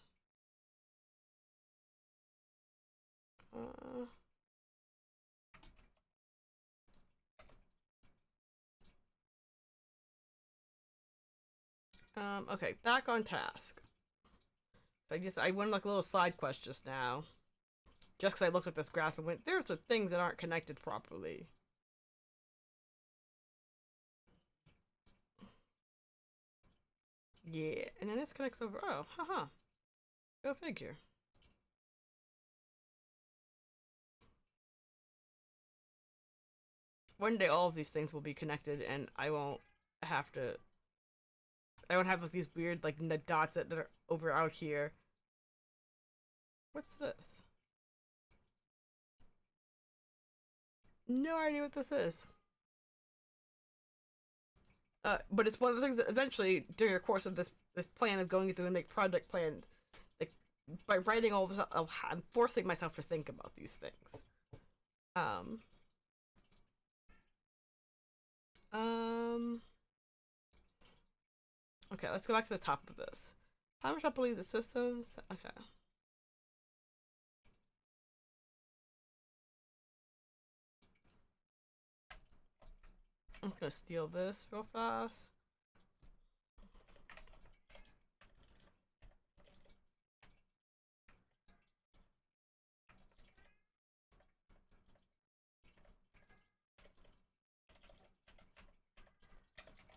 Okay, back on task. I went like a little side quest just now. Just because I looked at this graph and went, there's some things that aren't connected properly. Yeah, and then this connects over. Oh, haha. Go figure. One day all of these things will be connected and I won't have like these weird like dots that are over out here. What's this? No idea what this is. But it's one of the things that eventually, during the course of this plan of going through and make project plans, like by writing all this, I'm forcing myself to think about these things. Okay, let's go back to the top of this. How much I believe the systems? Okay. I'm gonna steal this real fast.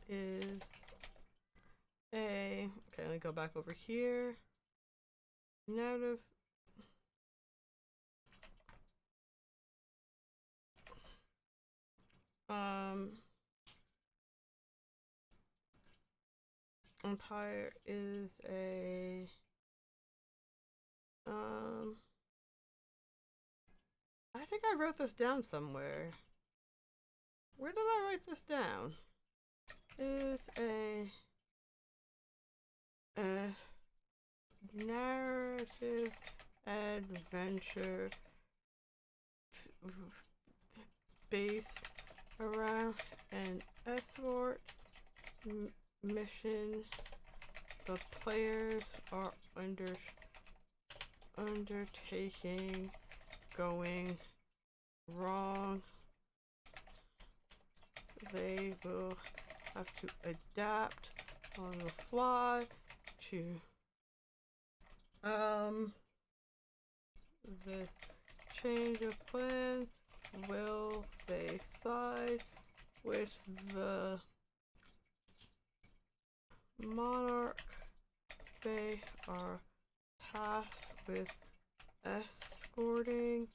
Is a okay, let me go back over here. Narrative. Empire is a I think I wrote this down somewhere. Where did I write this down? Is a narrative adventure based around an escort mission the players are undertaking going wrong they will have to adapt on the fly to this change of plans. Will they side with the monarch? They are tasked with escorting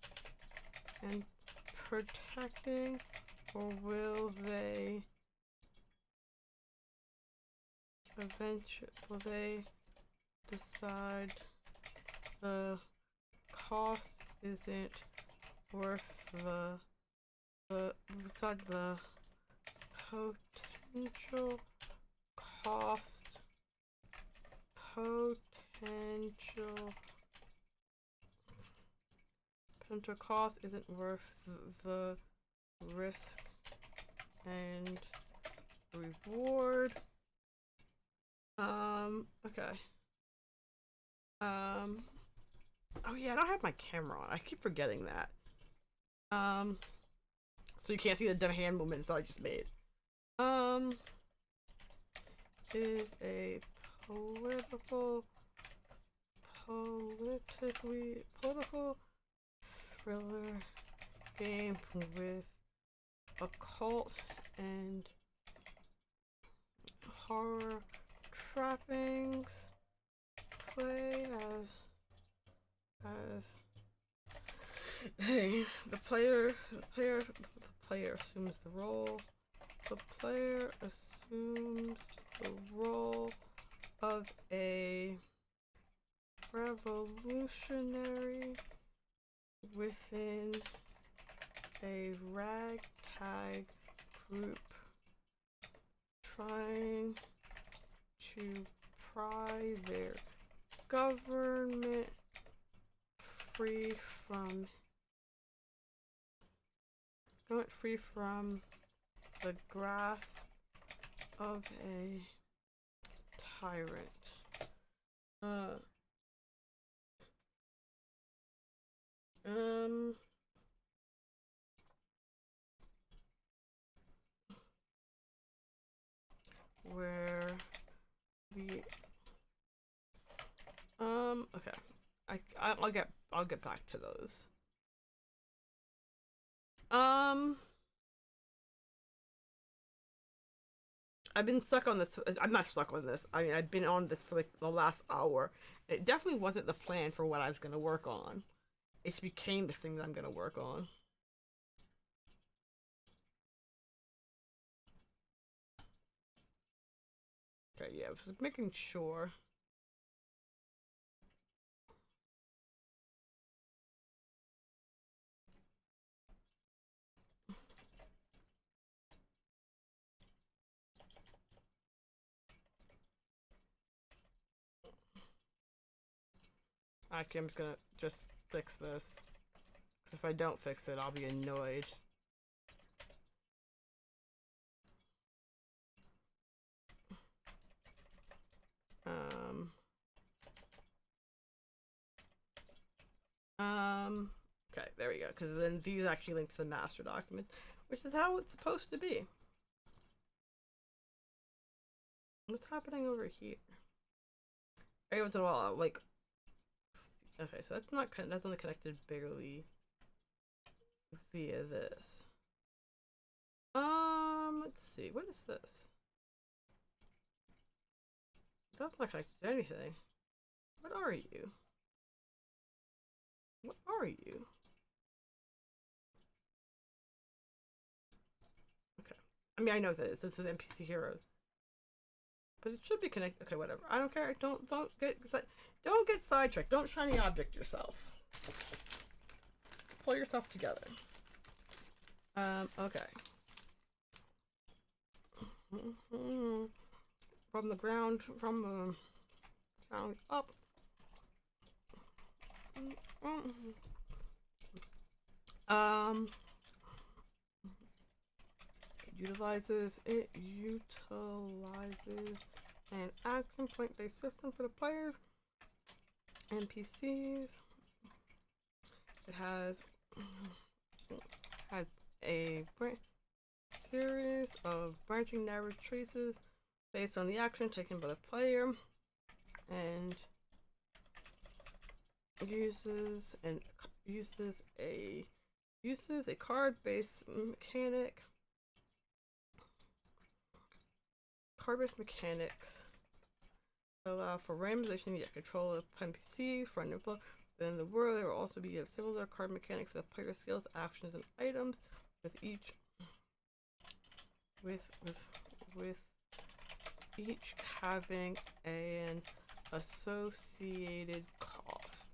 and protecting, or will they decide the cost isn't worth the potential cost potential cost isn't worth the risk and reward. Okay. Oh yeah, I don't have my camera on. I keep forgetting that. So you can't see the dumb hand movements that I just made. Is a political thriller game with occult and horror trappings. Play as the player assumes the role. The player assumes the role of a revolutionary within a ragtag group trying to pry their government free from the grasp of a tyrant. Where the okay, I'll get back to those. I've been stuck on this. I'm not stuck on this. I mean, I've been on this for like the last hour. It definitely wasn't the plan for what I was going to work on. It became the thing that I'm going to work on. Okay, yeah, just making sure. Okay, I'm just gonna fix this. 'Cause if I don't fix it, I'll be annoyed. Okay, there we go. Because then these actually link to the master document, which is how it's supposed to be. What's happening over here? Every once in a while, like, okay, so that's only connected barely via this. Let's see, what is this? That's not connected to anything. What are you? What are you? Okay. I mean, I know this is NPC heroes, but it should be connected. Okay, whatever. I don't care. Don't get sidetracked. Don't shiny object yourself. Pull yourself together. Okay. From the ground up. It utilizes an action point based system for the players, NPCs. It has a series of branching narrative traces based on the action taken by the player, and uses a card-based mechanic. Card-based mechanics allow for randomization via control of NPCs for an inflow within the world. There will also be a similar card mechanics that player skills, actions, and items with each having an associated cost.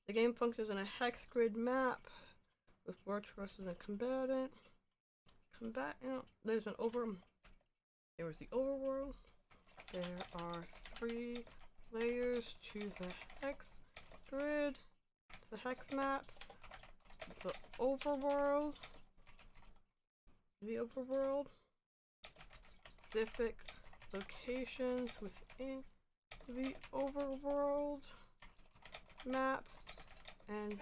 The game functions in a hex grid map with world choices and combatant. There's the overworld. There are 3 layers to the hex grid, the hex map, the overworld, specific locations within the overworld map, and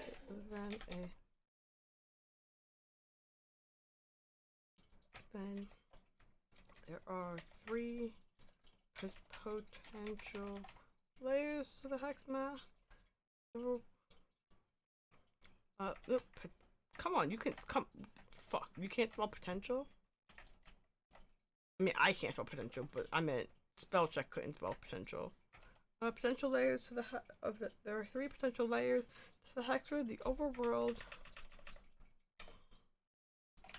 then there are 3 potential layers to the hex map. Come on, you can't spell potential? I mean, I can't spell potential, but I meant spell check couldn't spell potential. Potential layers to there are 3 potential layers to the hex grid. The overworld,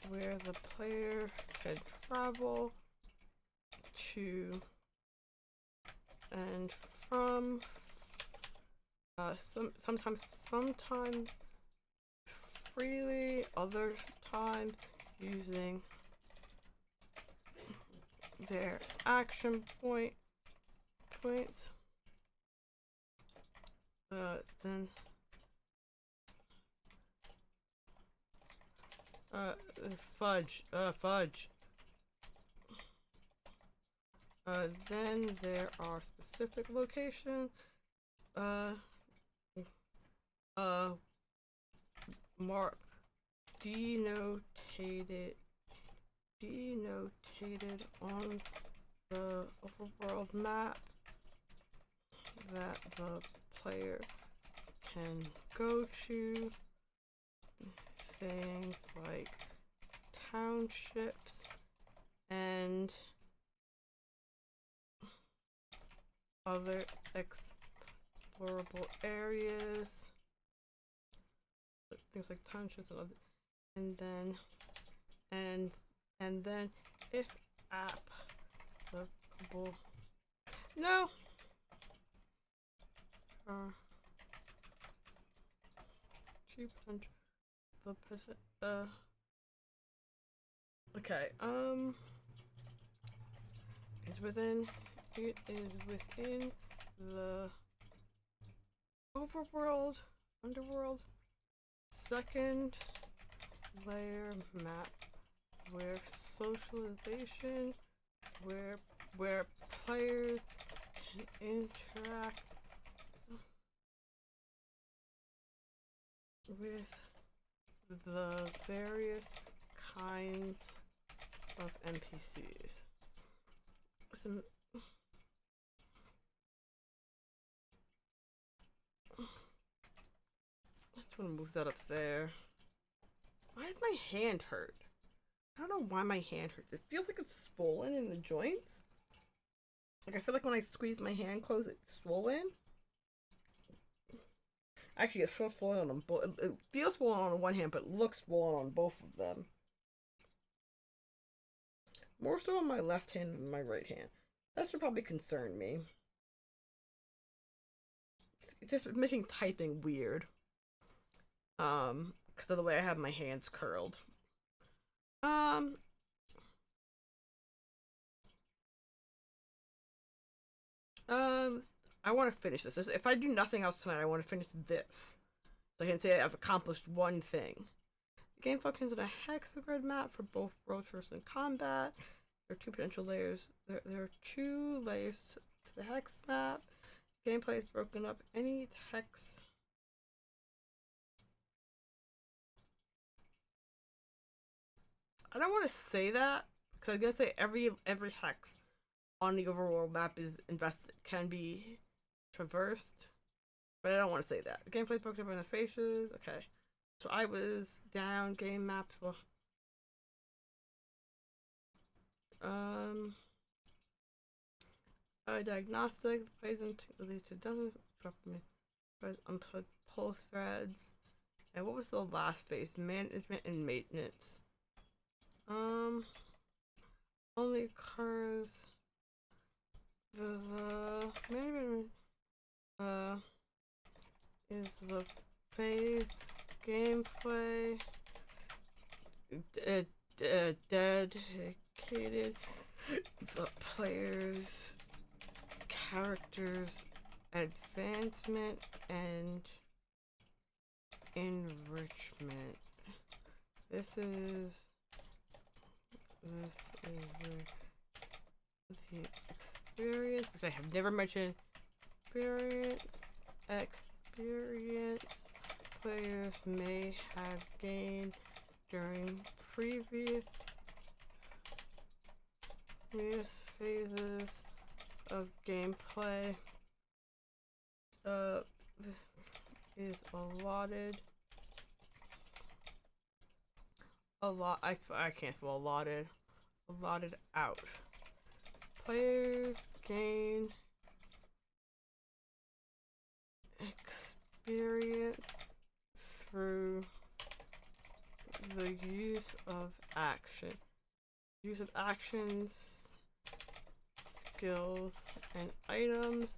where the player can travel to and from, sometimes freely, other times using their action points. Fudge. Then there are specific locations. Mark denotated on the overworld map that the player can go to. Things like townships and other explorable areas, things like townships and other, and then if applicable, no. Okay, it is within the underworld second layer map, where socialization, where players can interact with the various kinds of NPCs. I just want to move that up there. Why does my hand hurt? I don't know why my hand hurts. It feels like it's swollen in the joints. Like, I feel like when I squeeze my hand closed, it's swollen. Actually, it feels swollen on both. It feels swollen on one hand, but it looks swollen on both of them. More so on my left hand than my right hand. That should probably concern me. It's just making typing weird. Because of the way I have my hands curled. I want to finish this. If I do nothing else tonight, I want to finish this. So I can say I've accomplished one thing. The game functions in a hexagrid map for both world first and combat. There are 2 potential layers. There are 2 layers to the hex map. Gameplay is broken up. Any hex I don't want to say that because I guess say every hex on the overall map is can be traversed, but I don't want to say that. Gameplay poked up in the faces. Okay, so I was down game maps. Well, diagnostic plays into lead to doesn't drop me. Unplugged pull threads. And what was the last phase? Management and maintenance. Only occurs the management is the phase gameplay dedicated the players characters advancement and enrichment. This is the experience, which I have never mentioned. Experience players may have gained during previous phases of gameplay is allotted. I can't spell allotted. Allotted out. Players gain experience through the use of action. Use of actions, skills, and items.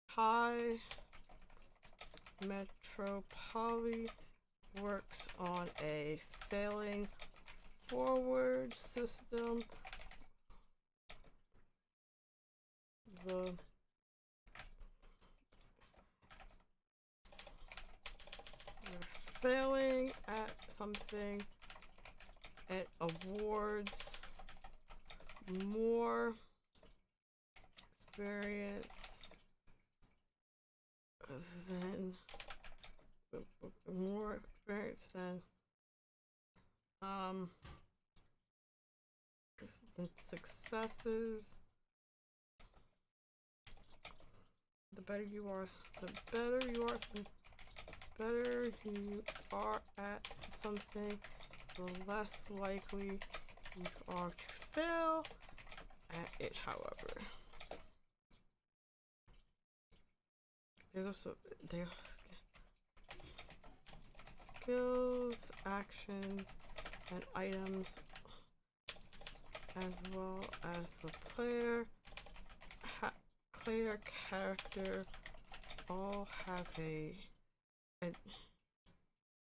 High Metropoly works on a failing forward system. The failing at something, it awards more experience than successes. The better you are at something, the less likely you are to fail at it. However, there's also skills, actions, and items, as well as the player character all have a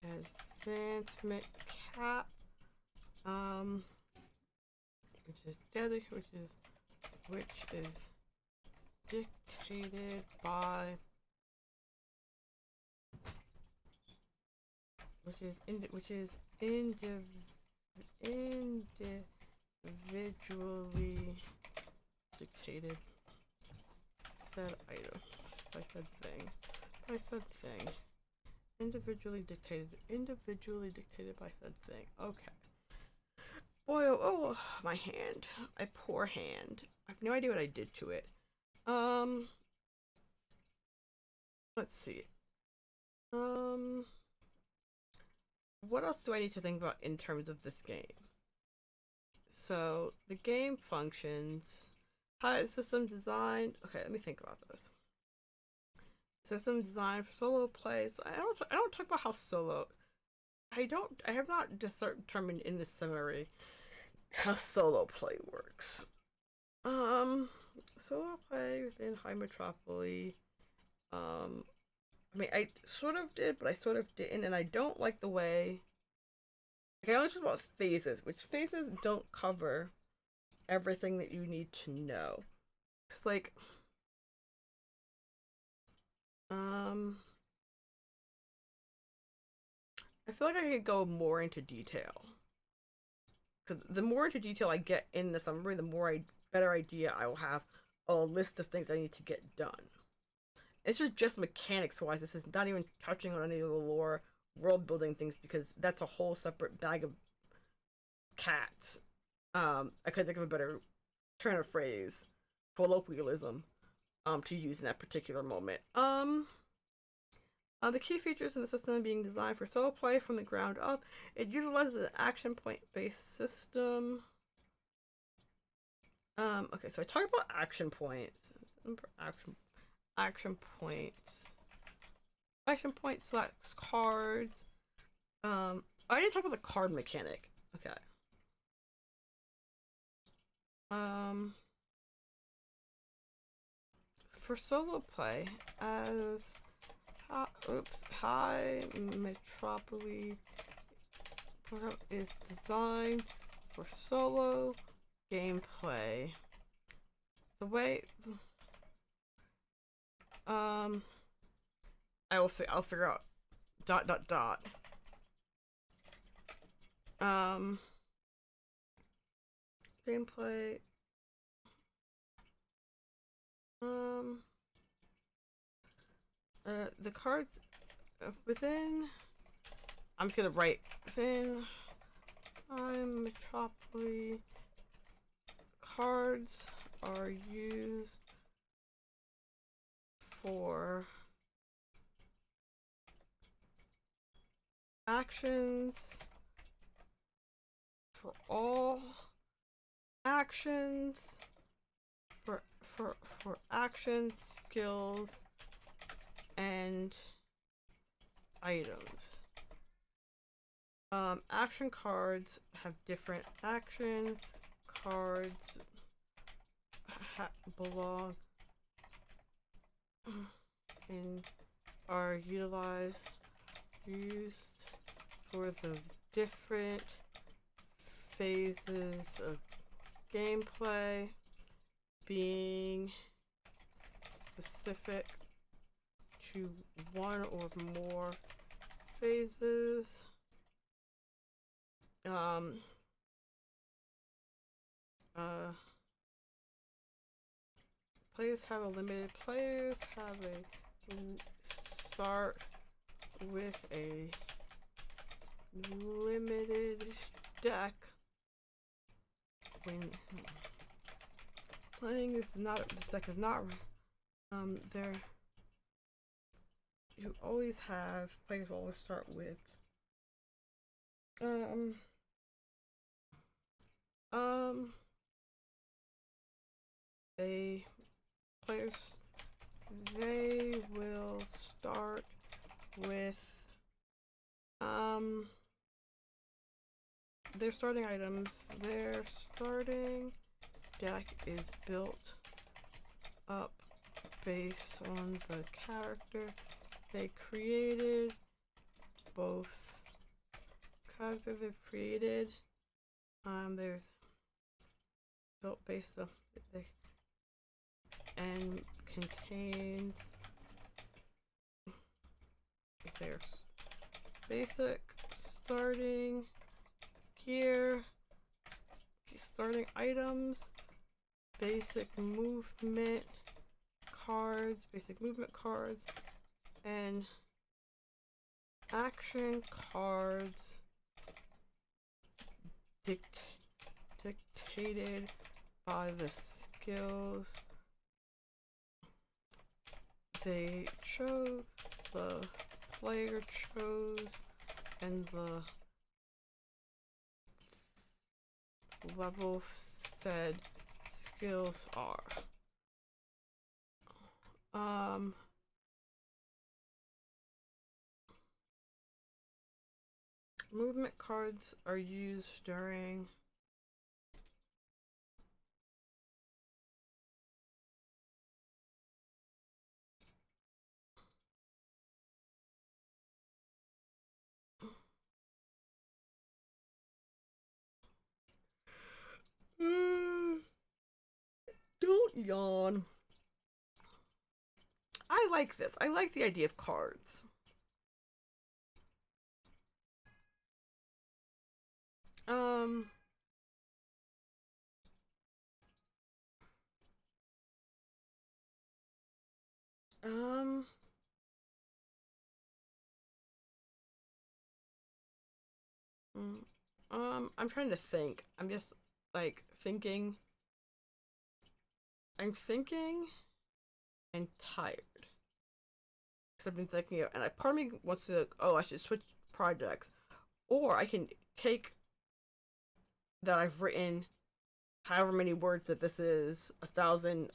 advancement cap, which is dictated by individually dictated said item. I said thing. Individually dictated by said thing. Okay. Boy, oh, my hand. My poor hand. I have no idea what I did to it. Let's see. What else do I need to think about in terms of this game? So, the game functions. How is system designed? Okay, let me think about this. System design for solo play. So I don't talk about how solo. I have not determined in this summary how solo play works. Solo play within High Metroply. I mean, I sort of did, but I sort of didn't, and I don't like the way. Okay, I only talk about phases, which phases don't cover everything that you need to know. It's like, I feel like I could go more into detail. Because the more into detail I get in the summary, the better idea I will have a list of things I need to get done. It's just mechanics wise. This is not even touching on any of the lore world building things because that's a whole separate bag of cats. I couldn't think of a better turn of phrase, colloquialism, to use in that particular moment. The key features in the system being designed for solo play from the ground up. It utilizes an action point based system. Okay, so I talked about action points. Action points. Action points selects cards. I didn't talk about the card mechanic. Okay. For solo play, as High Metroply is designed for solo gameplay. The way I'll figure out dot. Gameplay. The cards within. I'm just gonna write within. Metropoly cards are used for actions for all actions for actions, skills, and items. Action cards have different action cards belong and are used for the different phases of gameplay, being specific to one or more phases. Players have a start with a limited deck. When playing this deck is not there. You always have players always start with they will start with their starting items. Their starting deck is built up based on the character they created. Both characters they've created. There's built based on and contains their basic starting gear, starting items, basic movement cards, and action cards dictated by the skills the player chose, and the level said skills are. Movement cards are used during don't yawn. I like this. I like the idea of cards. I'm trying to think. I'm just like thinking. I'm thinking and tired. Because I've been thinking, and part of me wants to, oh, I should switch projects. Or I can take that I've written however many words that this is, 1,000,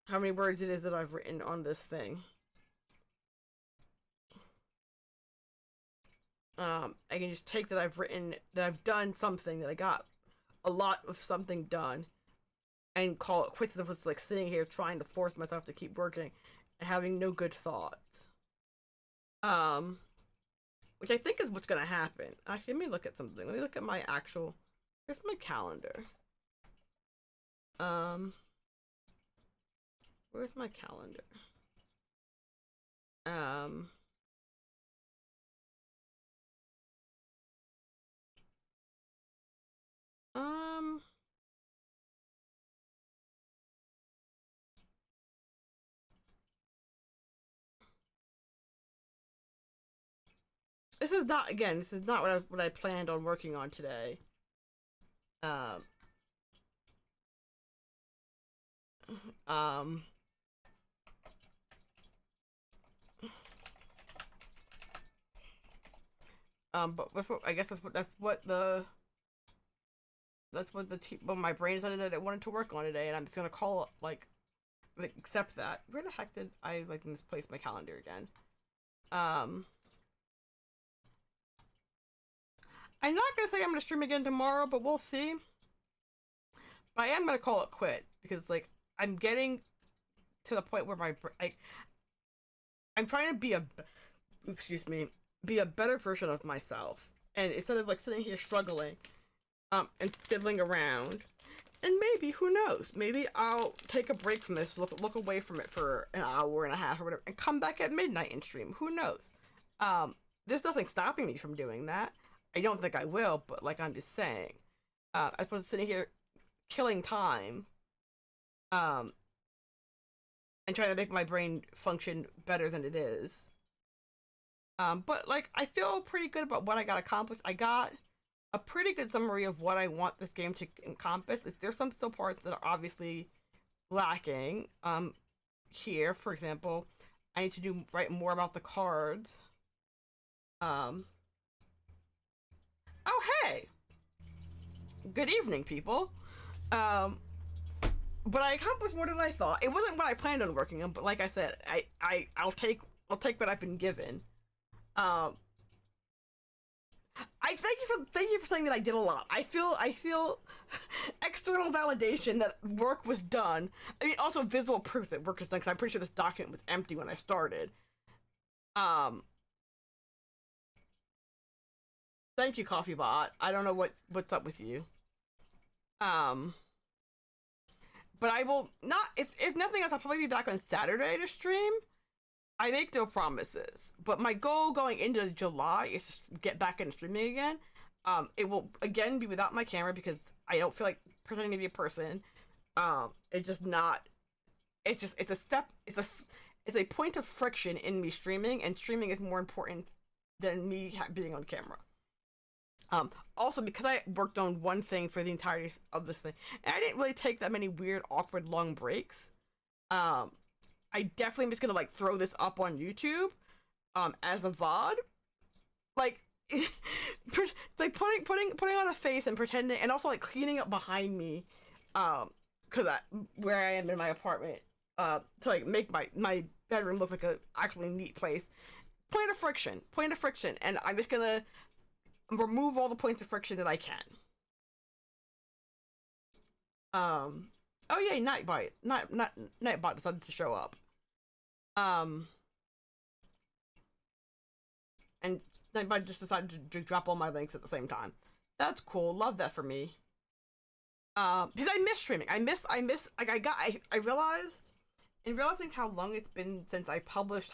how many words it is that I've written on this thing. I can just take that I've written, that I've done something, that I got a lot of something done, and call it quits as opposed to like sitting here trying to force myself to keep working and having no good thoughts. Which I think is what's gonna happen. Actually, let me look at something. Let me look at my actual, here's my calendar. Where's my calendar? This is not, again, this is not what I planned on working on today. Um, um, but I guess that's what my brain decided that it wanted to work on today, and I'm just gonna call it like accept that. Where the heck did I like misplace my calendar again? I'm not gonna say I'm gonna stream again tomorrow, but we'll see. But I am gonna call it quit because like I'm getting to the point where I'm trying to be be a better version of myself, and instead of like sitting here struggling, and fiddling around, and maybe who knows, maybe I'll take a break from this, look away from it for an hour and a half or whatever, and come back at midnight and stream. Who knows? There's nothing stopping me from doing that. I don't think I will, but like I'm just saying, I suppose sitting here killing time, and trying to make my brain function better than it is. But like I feel pretty good about what I got accomplished. I got a pretty good summary of what I want this game to encompass. There's some still parts that are obviously lacking. Here, for example, I need to write more about the cards. Oh hey, good evening, people. But I accomplished more than I thought. It wasn't what I planned on working on, but like I said, I'll take what I've been given. I thank you for saying that I did a lot. I feel external validation that work was done. I mean, also visual proof that work was done, because I'm pretty sure this document was empty when I started. Thank you, Coffee Bot. I don't know what's up with you. But I will not, if nothing else, I'll probably be back on Saturday to stream. I make no promises, but my goal going into July is to get back into streaming again. It will again be without my camera because I don't feel like pretending to be a person. It's just not. It's a step. It's a point of friction in me streaming, and streaming is more important than me being on camera. Also because I worked on one thing for the entirety of this thing, and I didn't really take that many weird, awkward, long breaks. I definitely am just gonna like throw this up on YouTube, as a VOD, like, like putting on a face and pretending, and also like cleaning up behind me, cause where I am in my apartment, to like make my bedroom look like a actually neat place. Point of friction, and I'm just gonna remove all the points of friction that I can. Oh yay, Nightbot decided to show up. And Nightbot just decided to drop all my links at the same time. That's cool. Love that for me. Because I miss streaming. I realized, in realizing how long it's been since I published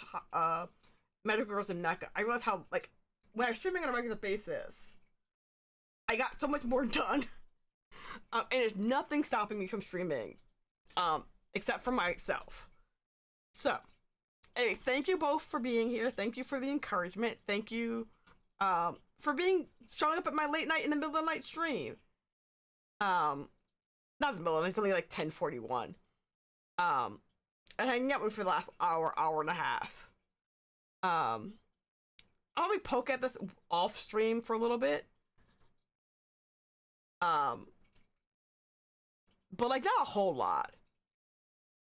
Meta Girls and Mecha, I realized how, like, when I was streaming on a regular basis, I got so much more done. And there's nothing stopping me from streaming, except for myself. So, hey, thank you both for being here. Thank you for the encouragement. Thank you For showing up at my late night in the middle of the night stream. Not the middle of the night, it's only like 10:41. And hanging out with me for the last hour and a half. I'll probably poke at this off stream for a little bit. But like not a whole lot.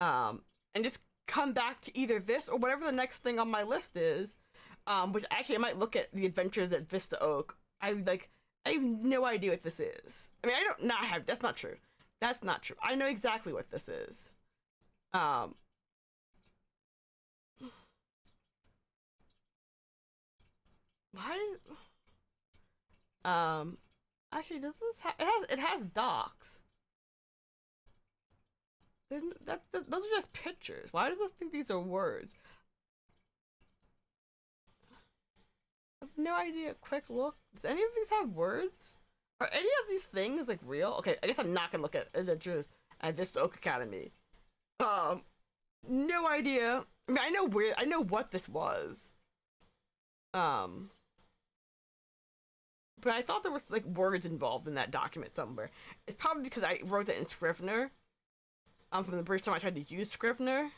And just come back to either this or whatever the next thing on my list is. Which actually I might look at the adventures at Vista Oak. I have no idea what this is. I mean, I don't not have. That's not true. That's not true. I know exactly what this is. Why? Actually, does this? It has docks. Those are just pictures. Why does this think these are words? I have no idea. Quick look. Does any of these have words? Are any of these things like real? Okay, I guess I'm not gonna look at adventures at Vista Oak Academy. No idea. I mean, I know what this was. But I thought there was like words involved in that document somewhere. It's probably because I wrote it in Scrivener. From the brief time I tried to use Scrivener.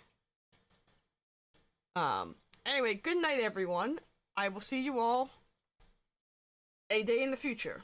Anyway, good night, everyone. I will see you all a day in the future.